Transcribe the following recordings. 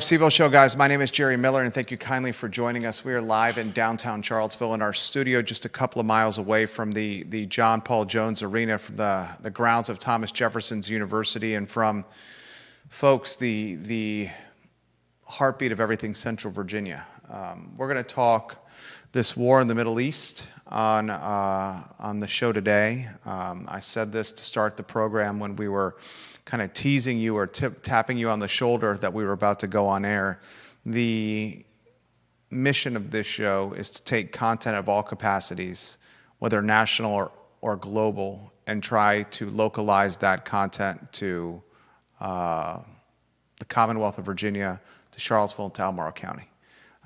CVille Show, guys. My name is Jerry Miller, and thank you kindly for joining us. We are live in downtown Charlottesville in our studio, just a couple of miles away from the John Paul Jones Arena, from the grounds of Thomas Jefferson's University, and from, folks, the heartbeat of everything Central Virginia. We're going to talk this war in the Middle East on the show today. I said this to start the program when we were kind of teasing you or tapping you on the shoulder that we were about to go on air. The mission of this show is to take content of all capacities, whether national or global, and try to localize that content to the Commonwealth of Virginia, to Charlottesville, and to Albemarle County.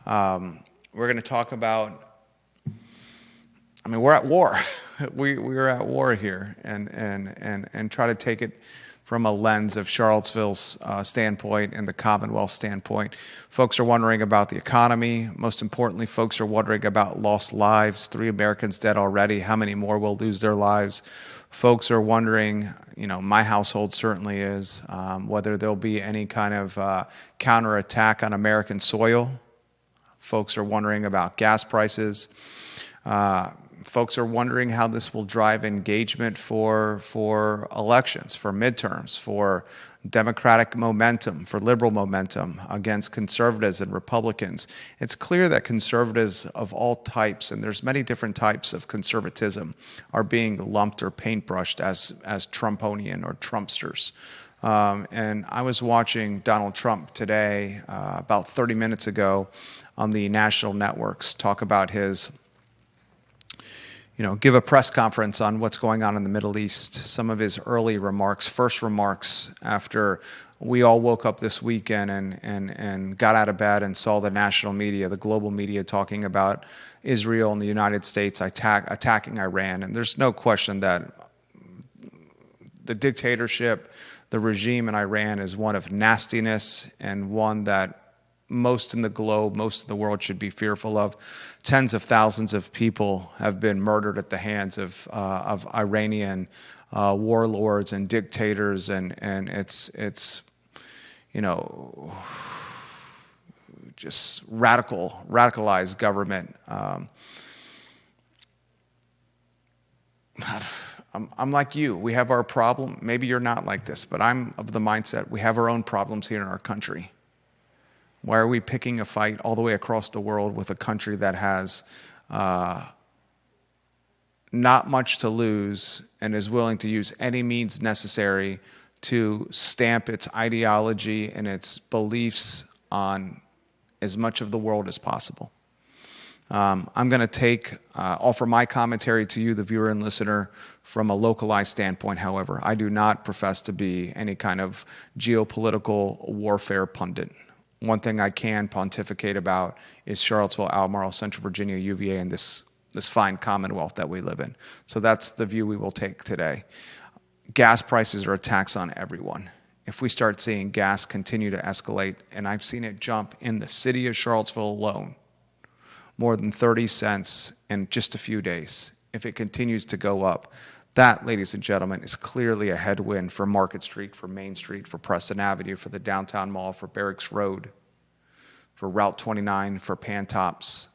We're going to talk about, we're at war. We're at war here, and try to take it from a lens of Charlottesville's standpoint and the Commonwealth standpoint. Folks are wondering about the economy. Most importantly, folks are wondering about lost lives. 3 Americans dead already. How many more will lose their lives? Folks are wondering, my household certainly is, whether there'll be any kind of counterattack on American soil. Folks are wondering about gas prices. Folks are wondering how this will drive engagement for elections, for midterms, for Democratic momentum, for liberal momentum against conservatives and Republicans. It's clear that conservatives of all types, and there's many different types of conservatism, are being lumped or paintbrushed as Trumponian or Trumpsters. And I was watching Donald Trump today, about 30 minutes ago, on the national networks, talk about his give a press conference on what's going on in the Middle East. Some of his early remarks, first remarks, after we all woke up this weekend and got out of bed and saw the national media, the global media, talking about Israel and the United States attacking Iran. And there's no question that the dictatorship, the regime in Iran, is one of nastiness and one that most in the globe, most of the world should be fearful of. Tens of thousands of people have been murdered at the hands of Iranian warlords and dictators, and it's just radicalized government. I'm like you. We have our problem. Maybe you're not like this, but I'm of the mindset we have our own problems here in our country. Why are we picking a fight all the way across the world with a country that has not much to lose and is willing to use any means necessary to stamp its ideology and its beliefs on as much of the world as possible? I'm going to offer my commentary to you, the viewer and listener, from a localized standpoint. However, I do not profess to be any kind of geopolitical warfare pundit. One thing I can pontificate about is Charlottesville, Albemarle, Central Virginia, UVA, and this fine Commonwealth that we live in. So that's the view we will take today. Gas prices are a tax on everyone. If we start seeing gas continue to escalate, and I've seen it jump in the city of Charlottesville alone, more than 30 cents in just a few days, if it continues to go up, that, ladies and gentlemen, is clearly a headwind for Market Street, for Main Street, for Preston Avenue, for the Downtown Mall, for Barracks Road, for Route 29, for Pantops,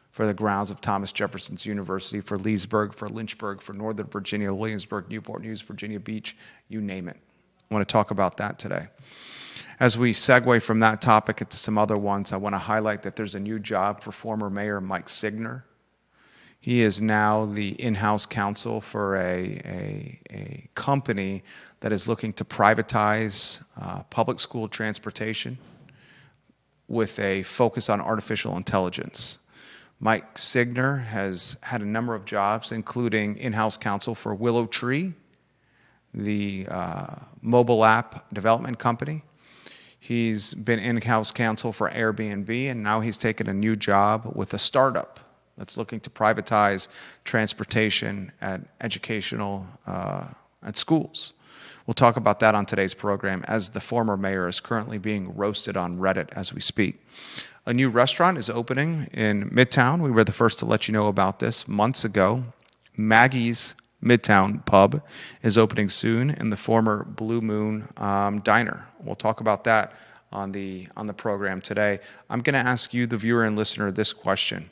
for the grounds of Thomas Jefferson's University, for Leesburg, for Lynchburg, for Northern Virginia, Williamsburg, Newport News, Virginia Beach, you name it. I want to talk about that today. As we segue from that topic into some other ones, I want to highlight that there's a new job for former Mayor Mike Signer. He is now the in-house counsel for a company that is looking to privatize public school transportation with a focus on artificial intelligence. Mike Signer has had a number of jobs, including in-house counsel for Willow Tree, the mobile app development company. He's been in-house counsel for Airbnb, and now he's taken a new job with a startup that's looking to privatize transportation at educational at schools. We'll talk about that on today's program, as the former mayor is currently being roasted on Reddit as we speak. A new restaurant is opening in Midtown. We were the first to let you know about this months ago. Maggie's Midtown pub is opening soon in the former Blue Moon Diner. We'll talk about that on the program today. I'm going to ask you, the viewer and listener, this question.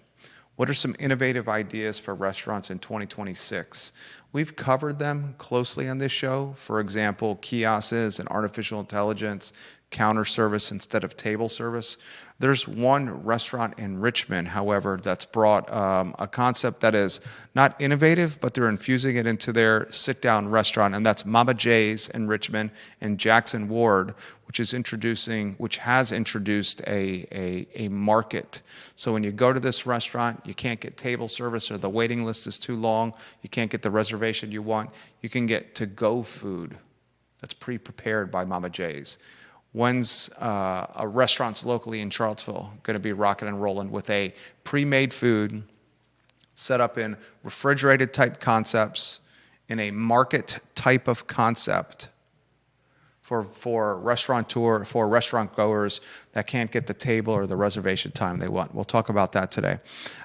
What are some innovative ideas for restaurants in 2026? We've covered them closely on this show. For example, kiosks and artificial intelligence, counter service instead of table service. There's one restaurant in Richmond, however, that's brought a concept that is not innovative, but they're infusing it into their sit-down restaurant, and that's Mama J's in Richmond and Jackson Ward, which has introduced a market. So when you go to this restaurant, you can't get table service or the waiting list is too long, you can't get the reservation you want, you can get to-go food that's pre-prepared by Mama J's. When's a restaurants locally in Charlottesville going to be rocking and rolling with a pre-made food set up in refrigerated type concepts in a market type of concept for restaurant goers that can't get the table or the reservation time they want? We'll talk about that today.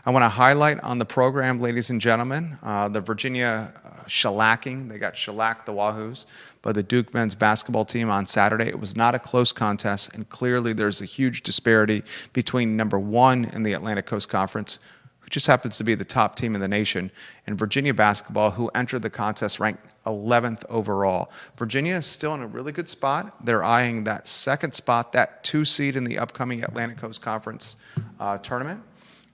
I want to highlight on the program, ladies and gentlemen, the Virginia shellacking. They got shellacked, the Wahoos, by the Duke men's basketball team on Saturday. It was not a close contest, and clearly there's a huge disparity between number one in the Atlantic Coast Conference, who just happens to be the top team in the nation, and Virginia basketball, who entered the contest ranked 11th overall. Virginia is still in a really good spot. They're eyeing that second spot, that 2 seed in the upcoming Atlantic Coast Conference tournament.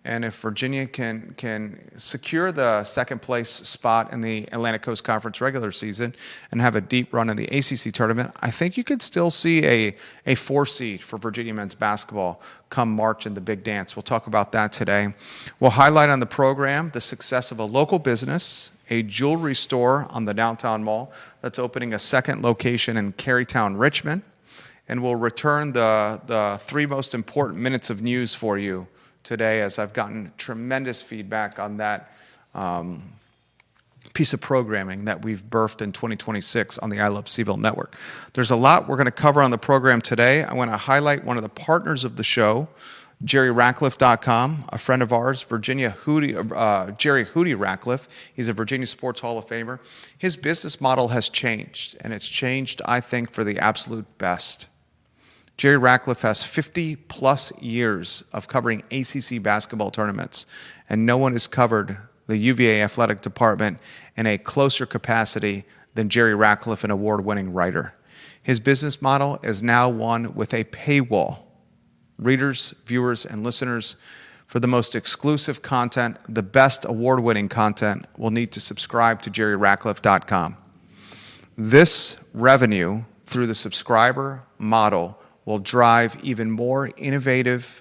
And if Virginia can secure the second place spot in the Atlantic Coast Conference regular season and have a deep run in the ACC tournament, I think you could still see a 4 seed for Virginia men's basketball come March in the big dance. We'll talk about that today. We'll highlight on the program the success of a local business, a jewelry store on the downtown mall that's opening a second location in Carytown, Richmond. And we'll return the 3 most important minutes of news for you today, as I've gotten tremendous feedback on that piece of programming that we've birthed in 2026 on the I Love CVille Network. There's a lot we're going to cover on the program today. I want to highlight one of the partners of the show, JerryRatcliffe.com, a friend of ours, Jerry Hootie Ratcliffe. He's a Virginia Sports Hall of Famer. His business model has changed, and it's changed, I think, for the absolute best. Jerry Ratcliffe has 50-plus years of covering ACC basketball tournaments, and no one has covered the UVA athletic department in a closer capacity than Jerry Ratcliffe, an award-winning writer. His business model is now one with a paywall. Readers, viewers, and listeners, for the most exclusive content, the best award-winning content, will need to subscribe to JerryRatcliffe.com. This revenue through the subscriber model will drive even more innovative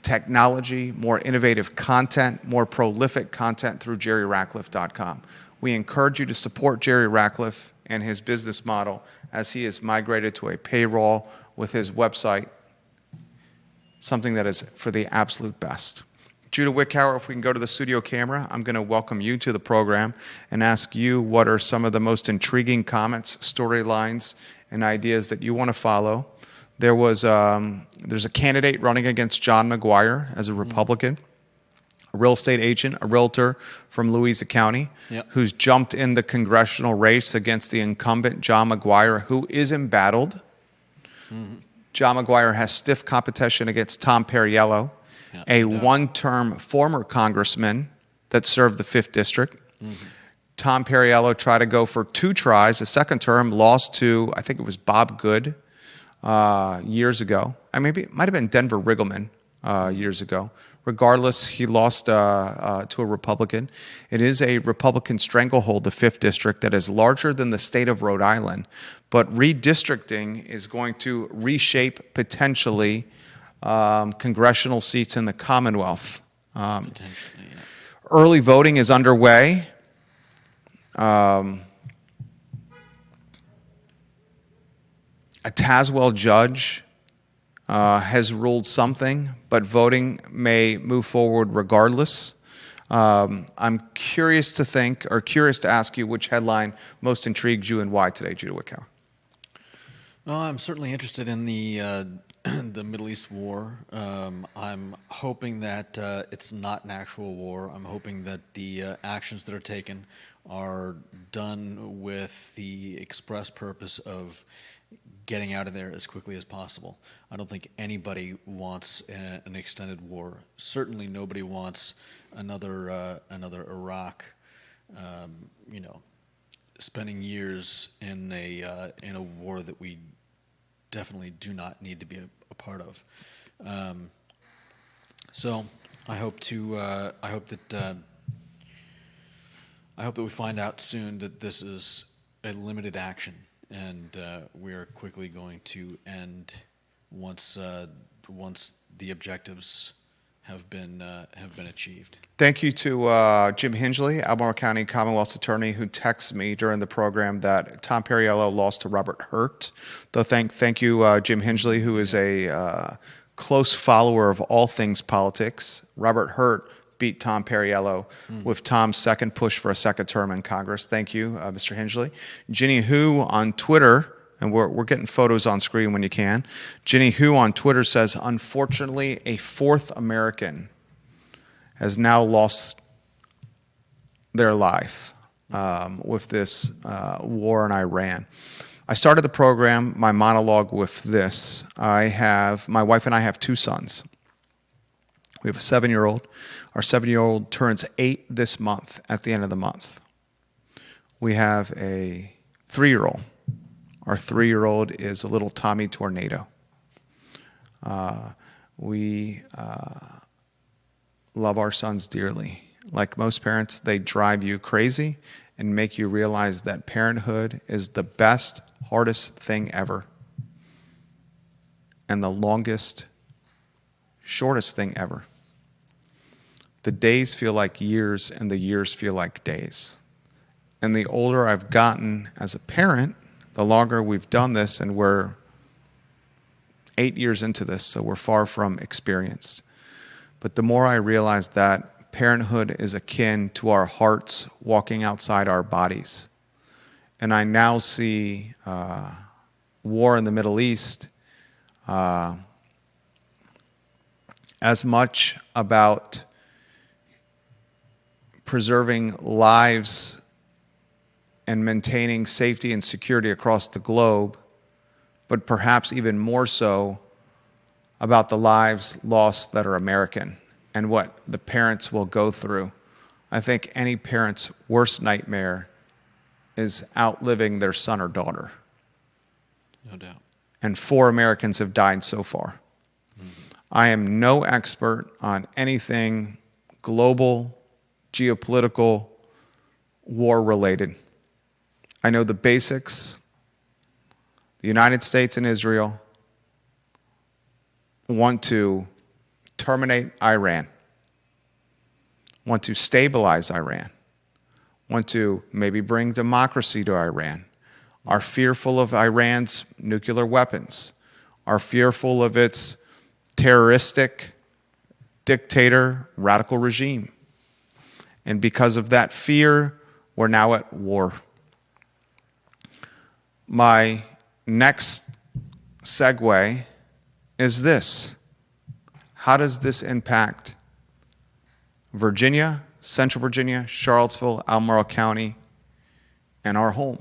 technology, more innovative content, more prolific content through JerryRatcliffe.com. We encourage you to support Jerry Ratcliffe and his business model as he has migrated to a payroll with his website, something that is for the absolute best. Judah Wickhauer, if we can go to the studio camera, I'm going to welcome you to the program and ask you what are some of the most intriguing comments, storylines, and ideas that you want to follow. There's a candidate running against John McGuire as a Republican, a real estate agent, a realtor from Louisa County, who's jumped in the congressional race against the incumbent John McGuire, who is embattled. John McGuire has stiff competition against Tom Perriello, a one-term former congressman that served the 5th District. Tom Perriello tried to go for 2 tries, a second term, lost to, I think it was Bob Good years ago. Maybe it might have been Denver Riggleman years ago. Regardless, he lost to a Republican. It is a Republican stranglehold, the 5th District, that is larger than the state of Rhode Island. But redistricting is going to reshape, potentially, congressional seats in the Commonwealth. Early voting is underway. A Tazewell judge has ruled something, but voting may move forward regardless. I'm curious to ask you which headline most intrigued you and why today, Judah Wickhauer. Well, I'm certainly interested in the Middle East war. I'm hoping that it's not an actual war. I'm hoping that the actions that are taken are done with the express purpose of getting out of there as quickly as possible. I don't think anybody wants an extended war. Certainly, nobody wants another Iraq. Spending years in a war that we definitely do not need to be a part of. So I hope that we find out soon that this is a limited action, and we are quickly going to end once the objectives have been achieved. Thank you to Jim Hingley, Albemarle County Commonwealth's attorney, who texted me during the program that Tom Perriello lost to Robert Hurt. Though thank you, Jim Hingley, who is a close follower of all things politics. Robert Hurt beat Tom Perriello with Tom's second push for a second term in Congress. Thank you, Mr. Hingley. Ginny Hu on Twitter, and we're getting photos on screen when you can. Ginny Hu on Twitter says, unfortunately, a fourth American has now lost their life with this war in Iran. I started the program, my monologue, with this. My wife and I have two sons. We have a 7-year-old. Our 7-year-old turns 8 this month, at the end of the month. We have a 3-year-old. Our 3-year-old is a little Tommy Tornado. We love our sons dearly. Like most parents, they drive you crazy and make you realize that parenthood is the best, hardest thing ever, and the longest, shortest thing ever. The days feel like years, and the years feel like days. And the older I've gotten as a parent, the longer we've done this, and we're 8 years into this, so we're far from experienced. But the more I realize that parenthood is akin to our hearts walking outside our bodies. And I now see war in the Middle East as much about preserving lives and maintaining safety and security across the globe, but perhaps even more so about the lives lost that are American and what the parents will go through. I think any parent's worst nightmare is outliving their son or daughter. No doubt. And 4 Americans have died so far. I am no expert on anything global, geopolitical, war-related. I know the basics. The United States and Israel want to terminate Iran, want to stabilize Iran, want to maybe bring democracy to Iran, are fearful of Iran's nuclear weapons, are fearful of its terroristic, dictator, radical regime. And because of that fear, we're now at war. My next segue is this. How does this impact Virginia, Central Virginia, Charlottesville, Albemarle County, and our home?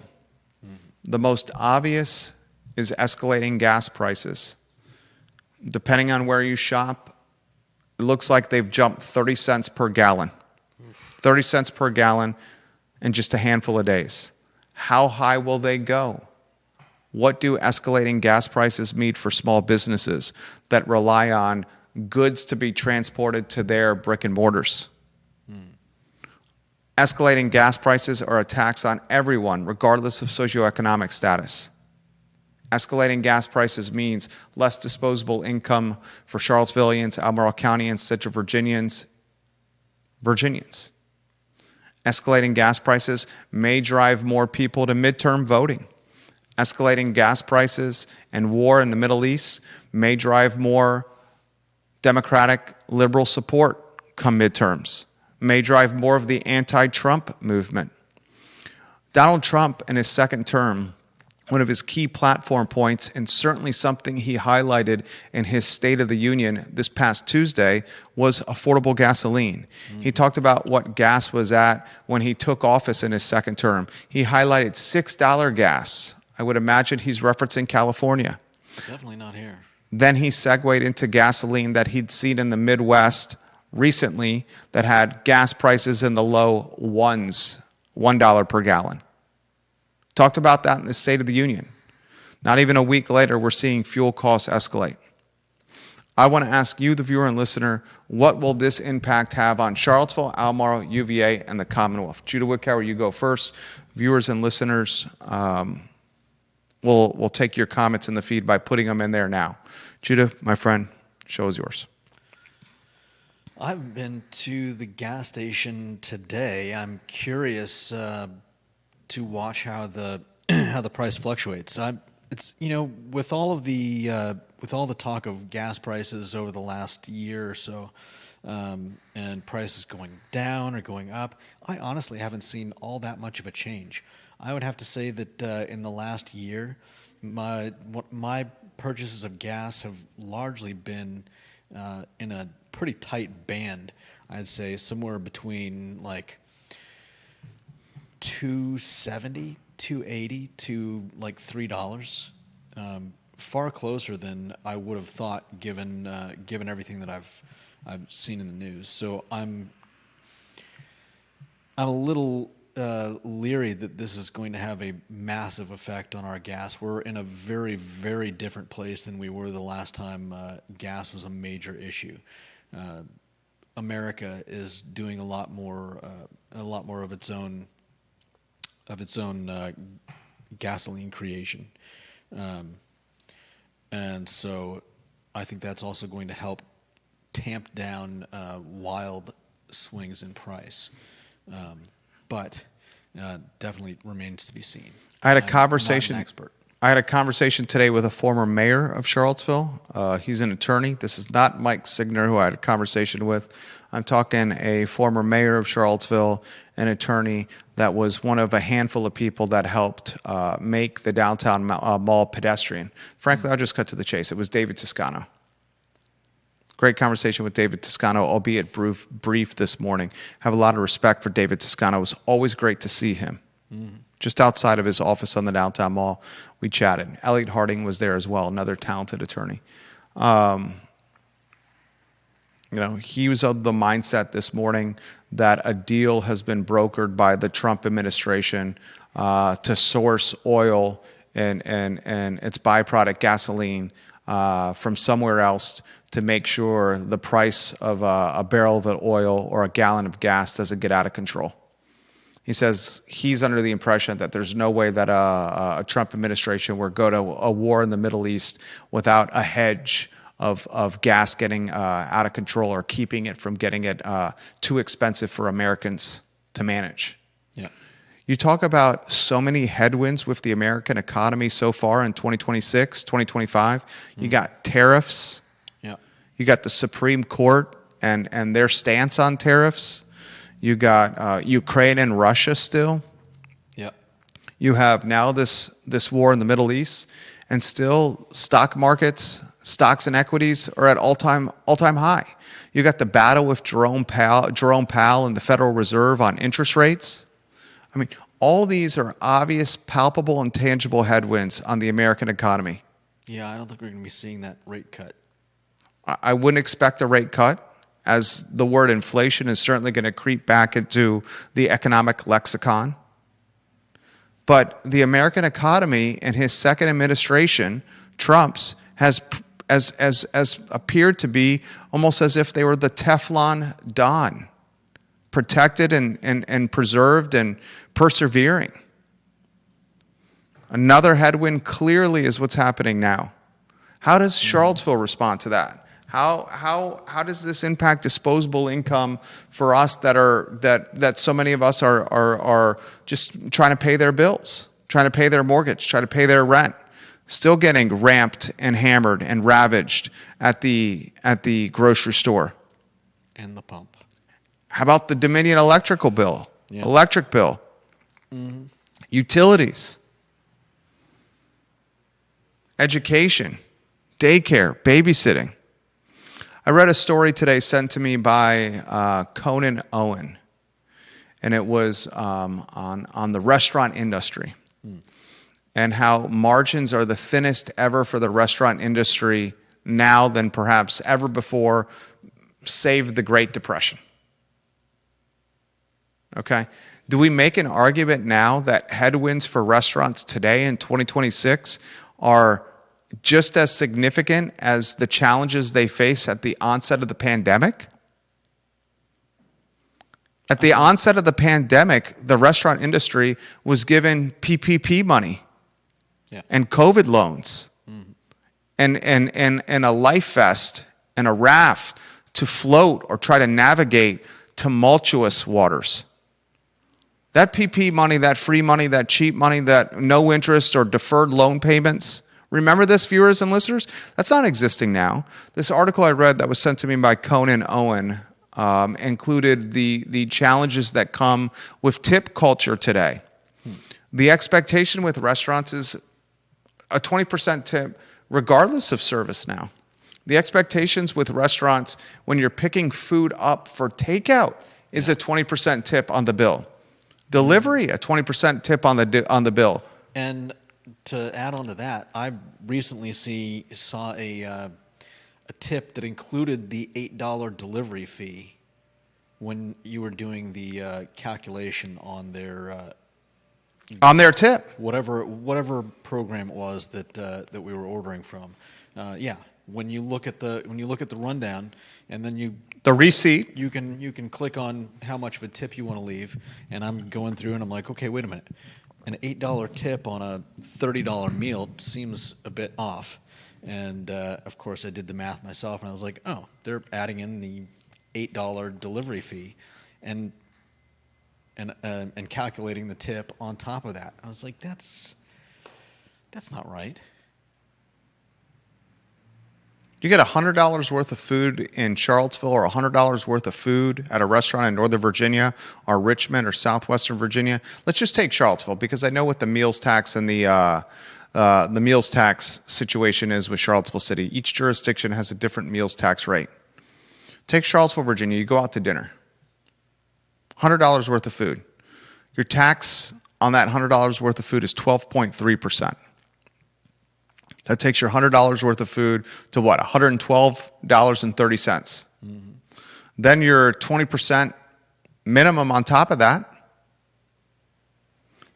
The most obvious is escalating gas prices. Depending on where you shop, it looks like they've jumped 30 cents per gallon. 30 cents per gallon in just a handful of days. How high will they go? What do escalating gas prices mean for small businesses that rely on goods to be transported to their brick and mortars? Escalating gas prices are a tax on everyone, regardless of socioeconomic status. Escalating gas prices means less disposable income for Charlottesvillians, Albemarle Countyans, Central Virginians. Escalating gas prices may drive more people to midterm voting. Escalating gas prices and war in the Middle East may drive more Democratic liberal support come midterms, may drive more of the anti-Trump movement. Donald Trump in his second term, one of his key platform points, and certainly something he highlighted in his State of the Union this past Tuesday, was affordable gasoline. He talked about what gas was at when he took office in his second term. He highlighted $6 gas I would imagine he's referencing California. Definitely not here. Then he segued into gasoline that he'd seen in the Midwest recently that had gas prices in the low ones, $1 per gallon. Talked about that in the State of the Union. Not even a week later, we're seeing fuel costs escalate. I want to ask you, the viewer and listener, what will this impact have on Charlottesville, Albemarle, UVA, and the Commonwealth? Judah Wickower, you go first. Viewers and listeners, we'll take your comments in the feed by putting them in there now. Judah, my friend, show is yours. I've been to the gas station today. I'm curious to watch how the price fluctuates. It's with all the talk of gas prices over the last year or so, and prices going down or going up, I honestly haven't seen all that much of a change. I would have to say that in the last year, my purchases of gas have largely been in a pretty tight band. I'd say somewhere between like $2.70, $2.80 to like $3. Far closer than I would have thought, given everything that I've seen in the news. So I'm a little leery that this is going to have a massive effect on our gas. We're in a very, very different place than we were the last time gas was a major issue. America is doing a lot more of its own gasoline creation, and so I think that's also going to help tamp down wild swings in price. But definitely remains to be seen. I had a conversation. I'm not an expert. I had a conversation today with a former mayor of Charlottesville. He's an attorney. This is not Mike Signer, who I had a conversation with. I'm talking a former mayor of Charlottesville, an attorney that was one of a handful of people that helped make the downtown mall pedestrian. Frankly, I'll just cut to the chase. It was David Toscano. Great conversation with David Toscano, albeit brief this morning. Have a lot of respect for David Toscano. It was always great to see him. Mm-hmm. Just outside of his office on the downtown mall, we chatted. Elliot Harding was there as well, another talented attorney. He was of the mindset this morning that a deal has been brokered by the Trump administration to source oil and its byproduct gasoline from somewhere else to make sure the price of a barrel of oil or a gallon of gas doesn't get out of control. He says he's under the impression that there's no way that a Trump administration would go to a war in the Middle East without a hedge of gas getting out of control or keeping it from getting it too expensive for Americans to manage. Yeah. You talk about so many headwinds with the American economy so far in 2026, 2025. You got tariffs. Yeah. You got the Supreme Court and their stance on tariffs. You got Ukraine and Russia still. Yeah. You have now this war in the Middle East, and still stock markets, stocks and equities are at all-time high. You got the battle with Jerome Powell and the Federal Reserve on interest rates. I mean, all these are obvious, palpable, and tangible headwinds on the American economy. Yeah, I don't think we're going to be seeing that rate cut. I wouldn't expect a rate cut, as the word inflation is certainly going to creep back into the economic lexicon. But the American economy in his second administration, Trump's, has appeared to be almost as if they were the Teflon Don, protected and preserved and persevering. Another headwind clearly is what's happening now. How does Charlottesville respond to that? How does this impact disposable income for us that so many of us are just trying to pay their bills, trying to pay their mortgage, trying to pay their rent, still getting ramped and hammered and ravaged at the grocery store and the pump? How about the Dominion electric bill? Mm-hmm. Utilities, education, daycare, babysitting. I read a story today sent to me by Conan Owen, and it was on the restaurant industry. and how margins are the thinnest ever for the restaurant industry now than perhaps ever before, save the Great Depression. Okay? Do we make an argument now that headwinds for restaurants today in 2026 are just as significant as the challenges they face at the onset of the pandemic? At the onset of the pandemic, the restaurant industry was given PPP money and COVID loans and a life vest and a raft to float or try to navigate tumultuous waters. That PP money, that free money, that cheap money, that no interest or deferred loan payments, remember this, viewers and listeners? That's not existing now. This article I read that was sent to me by Conan Owen included the challenges that come with tip culture today. The expectation with restaurants is a 20% tip regardless of service now. The expectations with restaurants when you're picking food up for takeout is a 20% tip on the bill. Delivery, a 20% tip on the bill. And to add on to that, I recently saw a tip that included the $8 delivery fee when you were doing the calculation on their tip, whatever program it was that we were ordering from. When you look at the rundown, and then the receipt, you can click on how much of a tip you want to leave, and I'm going through and I'm like, okay, wait a minute, an $8 tip on a $30 meal seems a bit off, and of course I did the math myself, and I was like, oh, they're adding in the $8 delivery fee, and calculating the tip on top of that. I was like, that's not right. You get $100 worth of food in Charlottesville or $100 worth of food at a restaurant in Northern Virginia or Richmond or Southwestern Virginia. Let's just take Charlottesville because I know what the meals tax and the meals tax situation is with Charlottesville City. Each jurisdiction has a different meals tax rate. Take Charlottesville, Virginia. You go out to dinner. $100 worth of food. Your tax on that $100 worth of food is 12.3%. That takes your $100 worth of food to what? $112.30. Mm-hmm. Then your 20% minimum on top of that.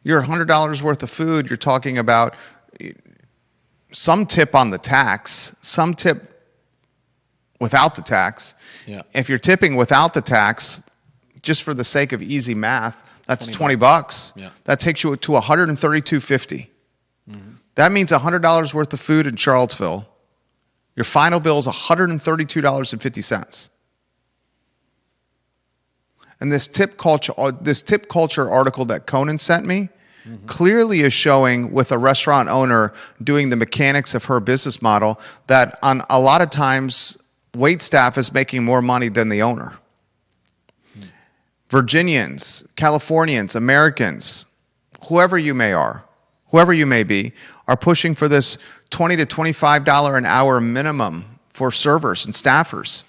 Your $100 worth of food, you're talking about some tip on the tax, some tip without the tax. Yeah. If you're tipping without the tax, just for the sake of easy math, that's $20. Yeah. That takes you to $132.50. Mm-hmm. That means $100 worth of food in Charlottesville. Your final bill is $132.50. And this tip culture article that Conan sent me clearly is showing with a restaurant owner doing the mechanics of her business model that on a lot of times wait staff is making more money than the owner. Virginians, Californians, Americans, whoever you may be, are pushing for this $20 to $25 an hour minimum for servers and staffers.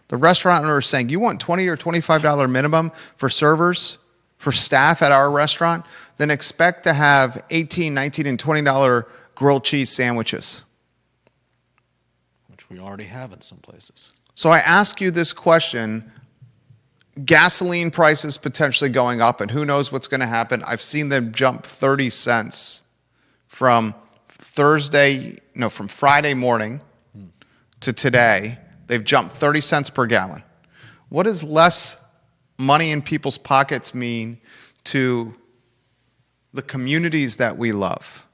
The restaurant owner is saying, you want $20 or $25 minimum for servers, for staff at our restaurant? Then expect to have $18, $19, and $20 grilled cheese sandwiches. Which we already have in some places. So I ask you this question. Gasoline prices potentially going up, and who knows what's going to happen. I've seen them jump 30 cents from Friday morning to today. They've jumped 30 cents per gallon. What does less money in people's pockets mean to the communities that we love?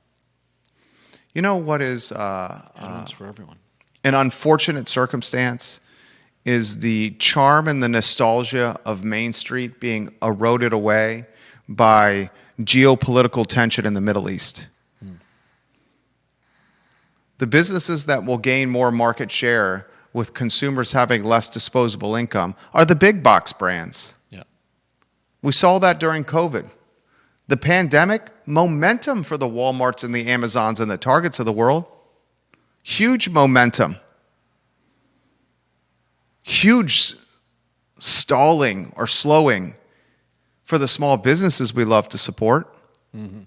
You know what is for everyone. An unfortunate circumstance is the charm and the nostalgia of Main Street being eroded away by geopolitical tension in the Middle East. The businesses that will gain more market share with consumers having less disposable income are the big box brands. Yeah. We saw that during COVID. The pandemic, momentum for the Walmarts and the Amazons and the Targets of the world. Huge momentum. Huge stalling or slowing for the small businesses we love to support. Mm-hmm.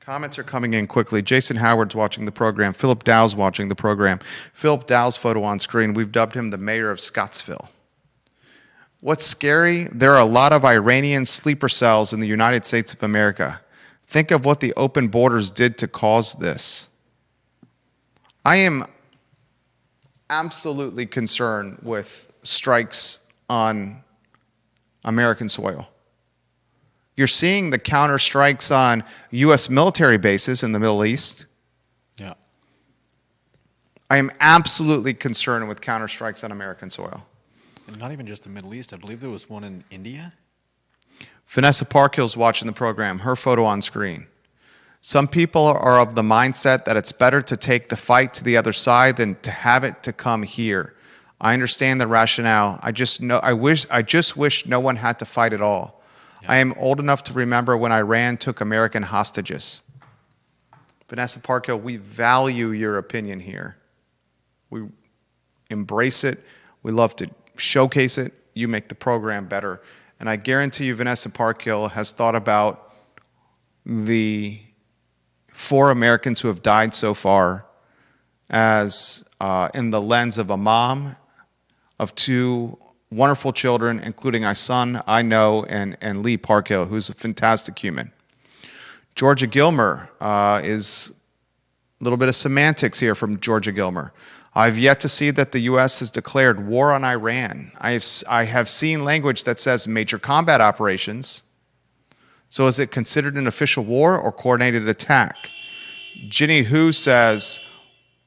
Comments are coming in quickly. Jason Howard's watching the program. Philip Dow's watching the program. Philip Dow's photo on screen. We've dubbed him the mayor of Scottsville. What's scary? There are a lot of Iranian sleeper cells in the United States of America. Think of what the open borders did to cause this. I am absolutely concerned with strikes on American soil. You're seeing the counter strikes on U.S. military bases in the Middle East. Yeah. I am absolutely concerned with counter strikes on American soil. And not even just the Middle East. I believe there was one in India. Vanessa Parkhill's watching the program. Her photo on screen. Some people are of the mindset that it's better to take the fight to the other side than to have it to come here. I understand the rationale. I just wish no one had to fight at all. Yeah. I am old enough to remember when Iran took American hostages. Vanessa Parkhill, we value your opinion here. We embrace it. We love to showcase it. You make the program better. And I guarantee you Vanessa Parkhill has thought about the 4 Americans who have died so far as in the lens of a mom of 2 wonderful children, including my son, I know, and Lee Parkhill, who's a fantastic human. Georgia Gilmer is a little bit of semantics here from Georgia Gilmer. I've yet to see that the U.S. has declared war on Iran. I have seen language that says major combat operations. So is it considered an official war or coordinated attack? Ginny Hu says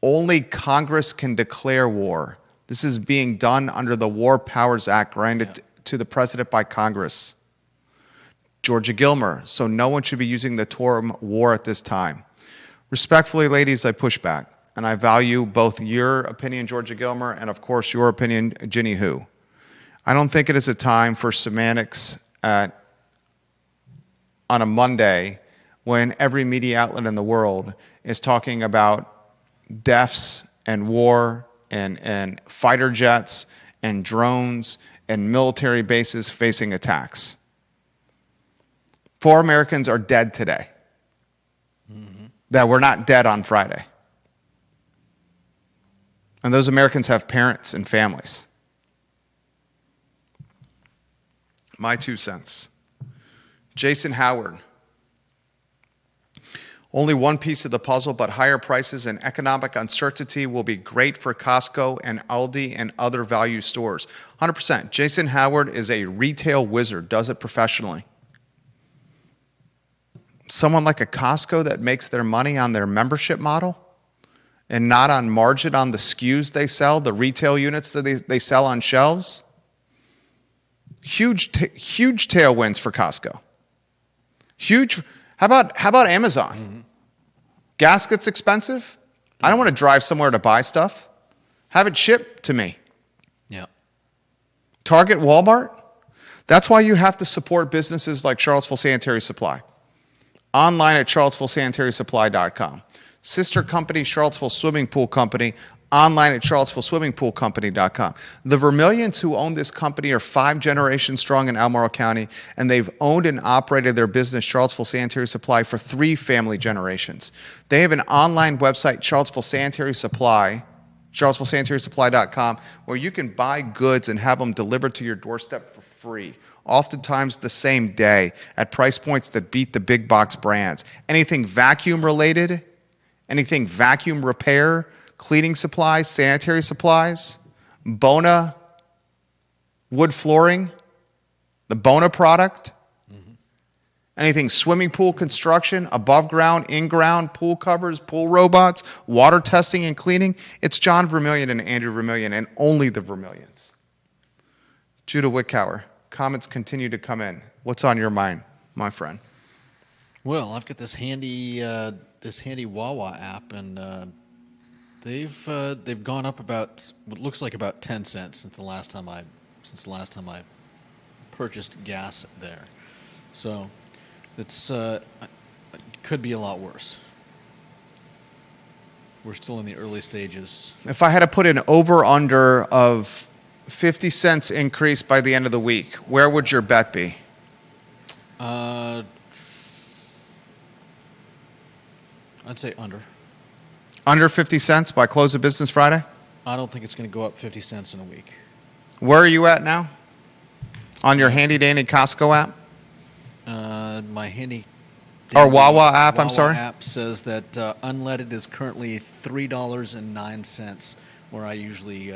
only Congress can declare war. This is being done under the War Powers Act granted to the president by Congress. Georgia Gilmer, so no one should be using the term war at this time. Respectfully, ladies, I push back. And I value both your opinion, Georgia Gilmer, and of course your opinion, Ginny Hu. I don't think it is a time for semantics on a Monday when every media outlet in the world is talking about deaths and war and fighter jets and drones and military bases facing attacks. 4 Americans are dead today that were not dead on Friday. And those Americans have parents and families. My 2 cents. Jason Howard. Only one piece of the puzzle, but higher prices and economic uncertainty will be great for Costco and Aldi and other value stores. 100%. Jason Howard is a retail wizard, does it professionally. Someone like a Costco that makes their money on their membership model and not on margin on the SKUs they sell, the retail units that they sell on shelves. Huge tailwinds for Costco. Huge. How about Amazon? Mm-hmm. Gas gets expensive. I don't want to drive somewhere to buy stuff. Have it shipped to me. Yeah. Target, Walmart. That's why you have to support businesses like Charlottesville Sanitary Supply. Online at charlottesvillesanitarysupply.com. Sister company, Charlottesville Swimming Pool Company, online at charlottesvilleswimmingpoolcompany.com. The Vermillions who own this company are 5 generations strong in Albemarle County, and they've owned and operated their business, Charlottesville Sanitary Supply, for 3 family generations. They have an online website, Charlottesville Sanitary Supply, charlottesvillesanitarysupply.com, where you can buy goods and have them delivered to your doorstep for free, oftentimes the same day, at price points that beat the big box brands. Anything vacuum related, anything vacuum repair, cleaning supplies, sanitary supplies, Bona wood flooring, the Bona product, anything swimming pool construction, above ground, in ground, pool covers, pool robots, water testing and cleaning. It's John Vermillion and Andrew Vermillion, and only the Vermillions. Judah Wickower, comments continue to come in. What's on your mind, my friend? Well, I've got this handy Wawa app, and they've gone up about what looks like about 10 cents since the last time I purchased gas there. So it's it could be a lot worse. We're still in the early stages. If I had to put an over-under of 50 cents increase by the end of the week, where would your bet be? I'd say under. Under 50 cents by close of business Friday? I don't think it's going to go up 50 cents in a week. Where are you at now? On your handy dandy Costco app? My handy Or Wawa app, I'm sorry? app says that unleaded is currently $3.09 where I usually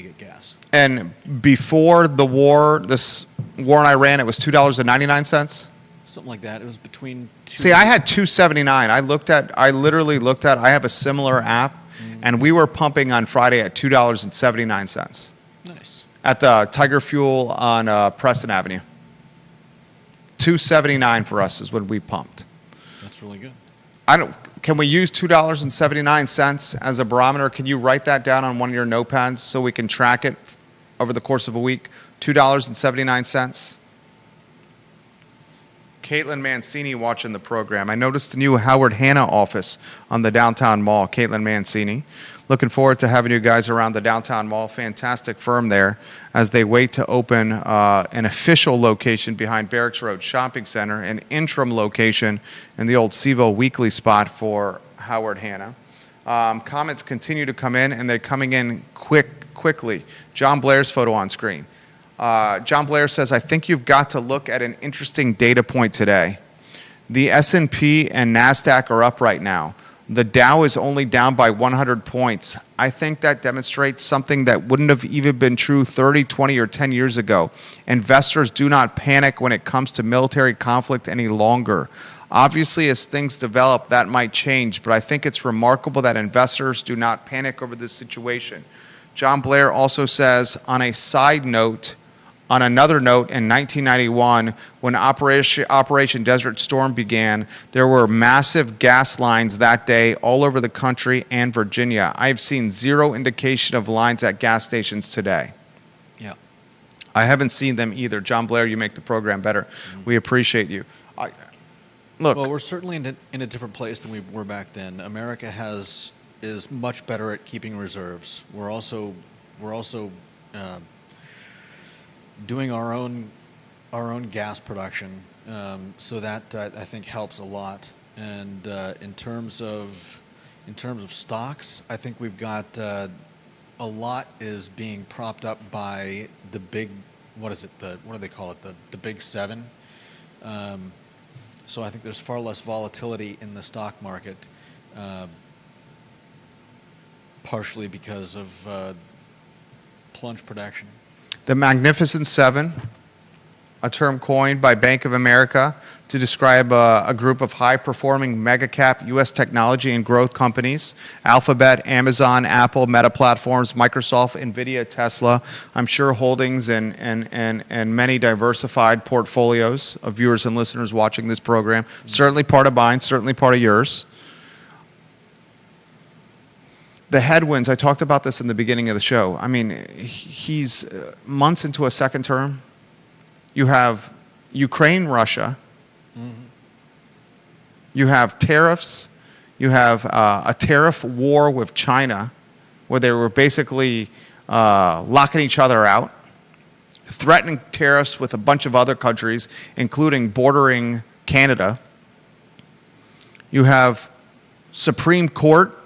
get gas. And before the war, this war in Iran, it was $2.99? Something like that. It was between two. See, I had $2.79. I literally looked at, I have a similar app, and we were pumping on Friday at $2.79 Nice. at the Tiger Fuel on Preston Avenue. $2.79 for us is when we pumped. That's really good. Can we use $2.79 as a barometer? Can you write that down on one of your notepads so we can track it over the course of a week? $2.79. Caitlin Mancini watching the program. I noticed the new Howard Hanna office on the downtown mall. Caitlin Mancini. Looking forward to having you guys around the downtown mall. Fantastic firm there as they wait to open an official location behind Barracks Road Shopping Center, an interim location in the old CVille Weekly spot for Howard Hanna. Comments continue to come in, and they're coming in quickly. John Blair's photo on screen. John Blair says, I think you've got to look at an interesting data point today. The S&P and NASDAQ are up right now. The Dow is only down by 100 points. I think that demonstrates something that wouldn't have even been true 30, 20, or 10 years ago. Investors do not panic when it comes to military conflict any longer. Obviously, as things develop, that might change, but I think it's remarkable that investors do not panic over this situation. John Blair also says, on a side note, on another note, in 1991, when Operation Desert Storm began, there were massive gas lines that day all over the country and Virginia. I've seen zero indication of lines at gas stations today. Yeah. I haven't seen them either. John Blair, you make the program better. We appreciate you. Look. Well, we're certainly in a different place than we were back then. America is much better at keeping reserves. We're also doing our own gas production, so that I think helps a lot. And in terms of stocks, I think we've got a lot is being propped up by the big, what do they call it, the big seven. So I think there's far less volatility in the stock market, partially because of plunge protection. The Magnificent Seven, a term coined by Bank of America to describe a group of high-performing mega-cap U.S. technology and growth companies: Alphabet, Amazon, Apple, Meta Platforms, Microsoft, NVIDIA, Tesla. I'm sure holdings and many diversified portfolios of viewers and listeners watching this program. Certainly part of mine, certainly part of yours. The headwinds, I talked about this in the beginning of the show. I mean, he's months into a second term. You have Ukraine, Russia. Mm-hmm. You have tariffs. You have a tariff war with China, where they were basically locking each other out, threatening tariffs with a bunch of other countries, including bordering Canada. You have Supreme Court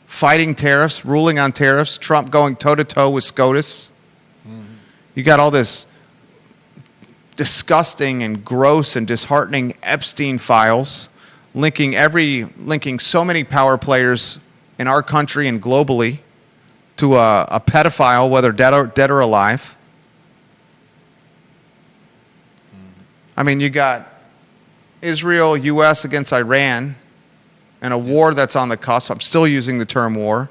fighting tariffs, ruling on tariffs, Trump going toe-to-toe with SCOTUS. Mm-hmm. You got all this disgusting and gross and disheartening Epstein files linking so many power players in our country and globally to a pedophile, whether dead or alive. Mm-hmm. I mean, you got Israel, U.S. against Iran, and a war that's on the cusp. I'm still using the term war.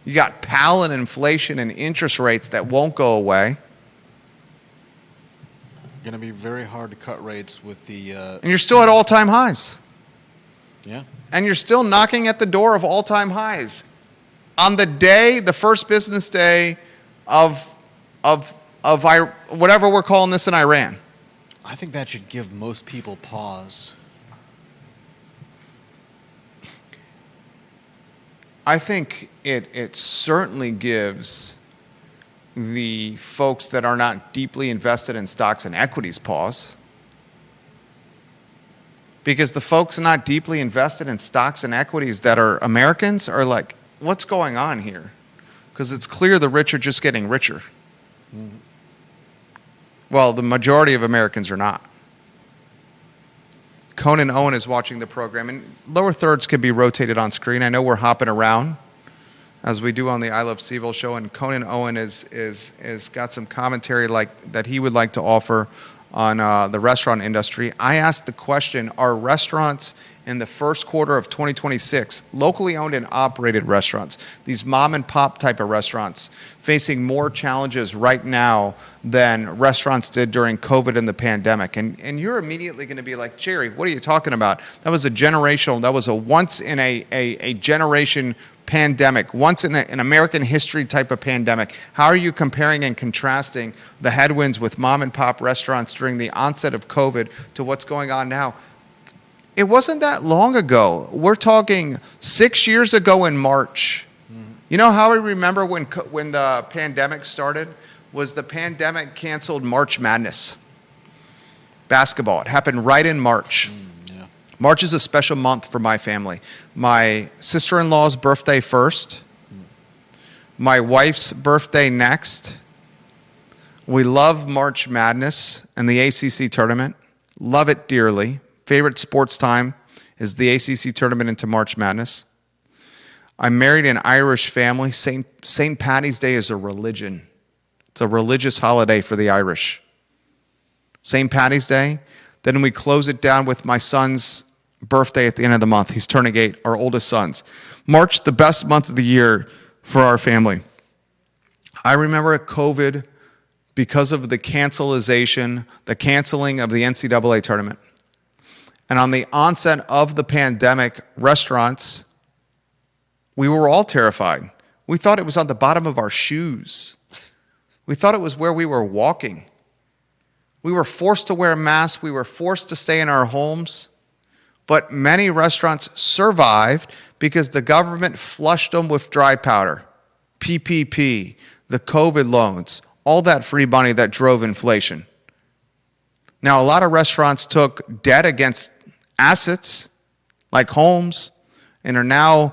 You got PAL and inflation and interest rates that won't go away. Going to be very hard to cut rates with the... And you're still at all-time highs. Yeah. And you're still knocking at the door of all-time highs. On the day, the first business day of whatever we're calling this in Iran. I think that should give most people pause. I think it certainly gives the folks that are not deeply invested in stocks and equities pause. because the folks not deeply invested in stocks and equities that are Americans are like, what's going on here? Because it's clear the rich are just getting richer. Well, the majority of Americans are not. Conan Owen is watching the program, and lower thirds can be rotated on screen. I know we're hopping around as we do on the I Love CVille show, and Conan Owen is got some commentary like that he would like to offer on the restaurant industry. I asked the question, are restaurants in the first quarter of 2026, locally owned and operated restaurants, these mom and pop type of restaurants, facing more challenges right now than restaurants did during COVID and the pandemic? And you're immediately going to be like, Jerry, what are you talking about? That was a once in a generation pandemic, once in an American history type of pandemic. How are you comparing and contrasting the headwinds with mom and pop restaurants during the onset of COVID to what's going on now? It wasn't that long ago. We're talking 6 years ago in March. You know how I remember when the pandemic started? Was the pandemic canceled March Madness basketball. It happened right in March. March is a special month for my family. My sister-in-law's birthday first. My wife's birthday next. We love March Madness and the ACC tournament. Love it dearly. Favorite sports time is the ACC tournament into March Madness. I'm married in an Irish family. St. Paddy's Day is a religion. It's a religious holiday for the Irish. St. Paddy's Day. Then we close it down with my son's birthday at the end of the month. He's turning 8, our oldest sons. March, the best month of the year for our family. I remember at COVID, because of the canceling of the NCAA tournament. And on the onset of the pandemic, restaurants, we were all terrified. We thought it was on the bottom of our shoes. We thought it was where we were walking. We were forced to wear masks. We were forced to stay in our homes. But many restaurants survived because the government flushed them with dry powder, PPP, the COVID loans, all that free money that drove inflation. Now, a lot of restaurants took debt against assets like homes and are now,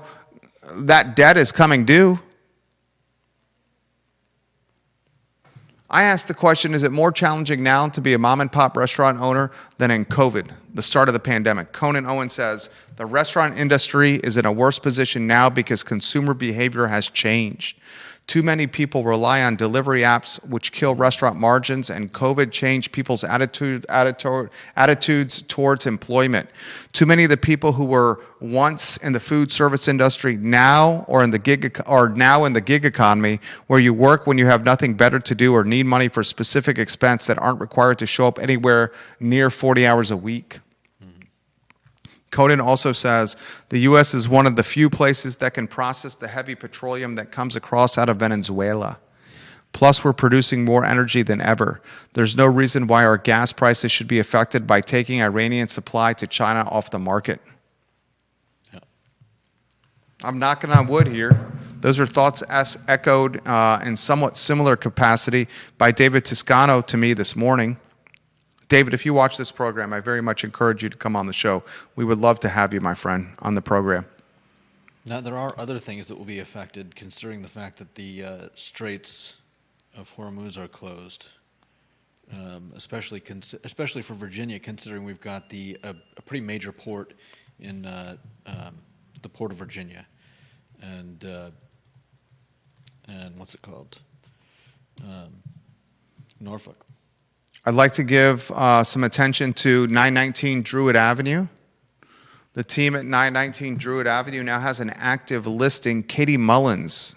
that debt is coming due. I asked the question, is it more challenging now to be a mom and pop restaurant owner than in COVID, the start of the pandemic? Conan Owen says, the restaurant industry is in a worse position now because consumer behavior has changed. Too many people rely on delivery apps, which kill restaurant margins, and COVID changed people's attitudes towards employment. Too many of the people who were once in the food service industry now in the gig economy, where you work when you have nothing better to do or need money for specific expense that aren't required to show up anywhere near 40 hours a week. Conan also says the U.S. is one of the few places that can process the heavy petroleum that comes across out of Venezuela. Plus, we're producing more energy than ever. There's no reason why our gas prices should be affected by taking Iranian supply to China off the market. Yeah. I'm knocking on wood here. Those are thoughts echoed in somewhat similar capacity by David Toscano to me this morning. David, if you watch this program, I very much encourage you to come on the show. We would love to have you, my friend, on the program. Now, there are other things that will be affected, considering the fact that the Straits of Hormuz are closed, especially for Virginia, considering we've got a pretty major port in the Port of Virginia, and what's it called? Norfolk. I'd like to give some attention to 919 Druid Avenue. The team at 919 Druid Avenue now has an active listing. Katie Mullins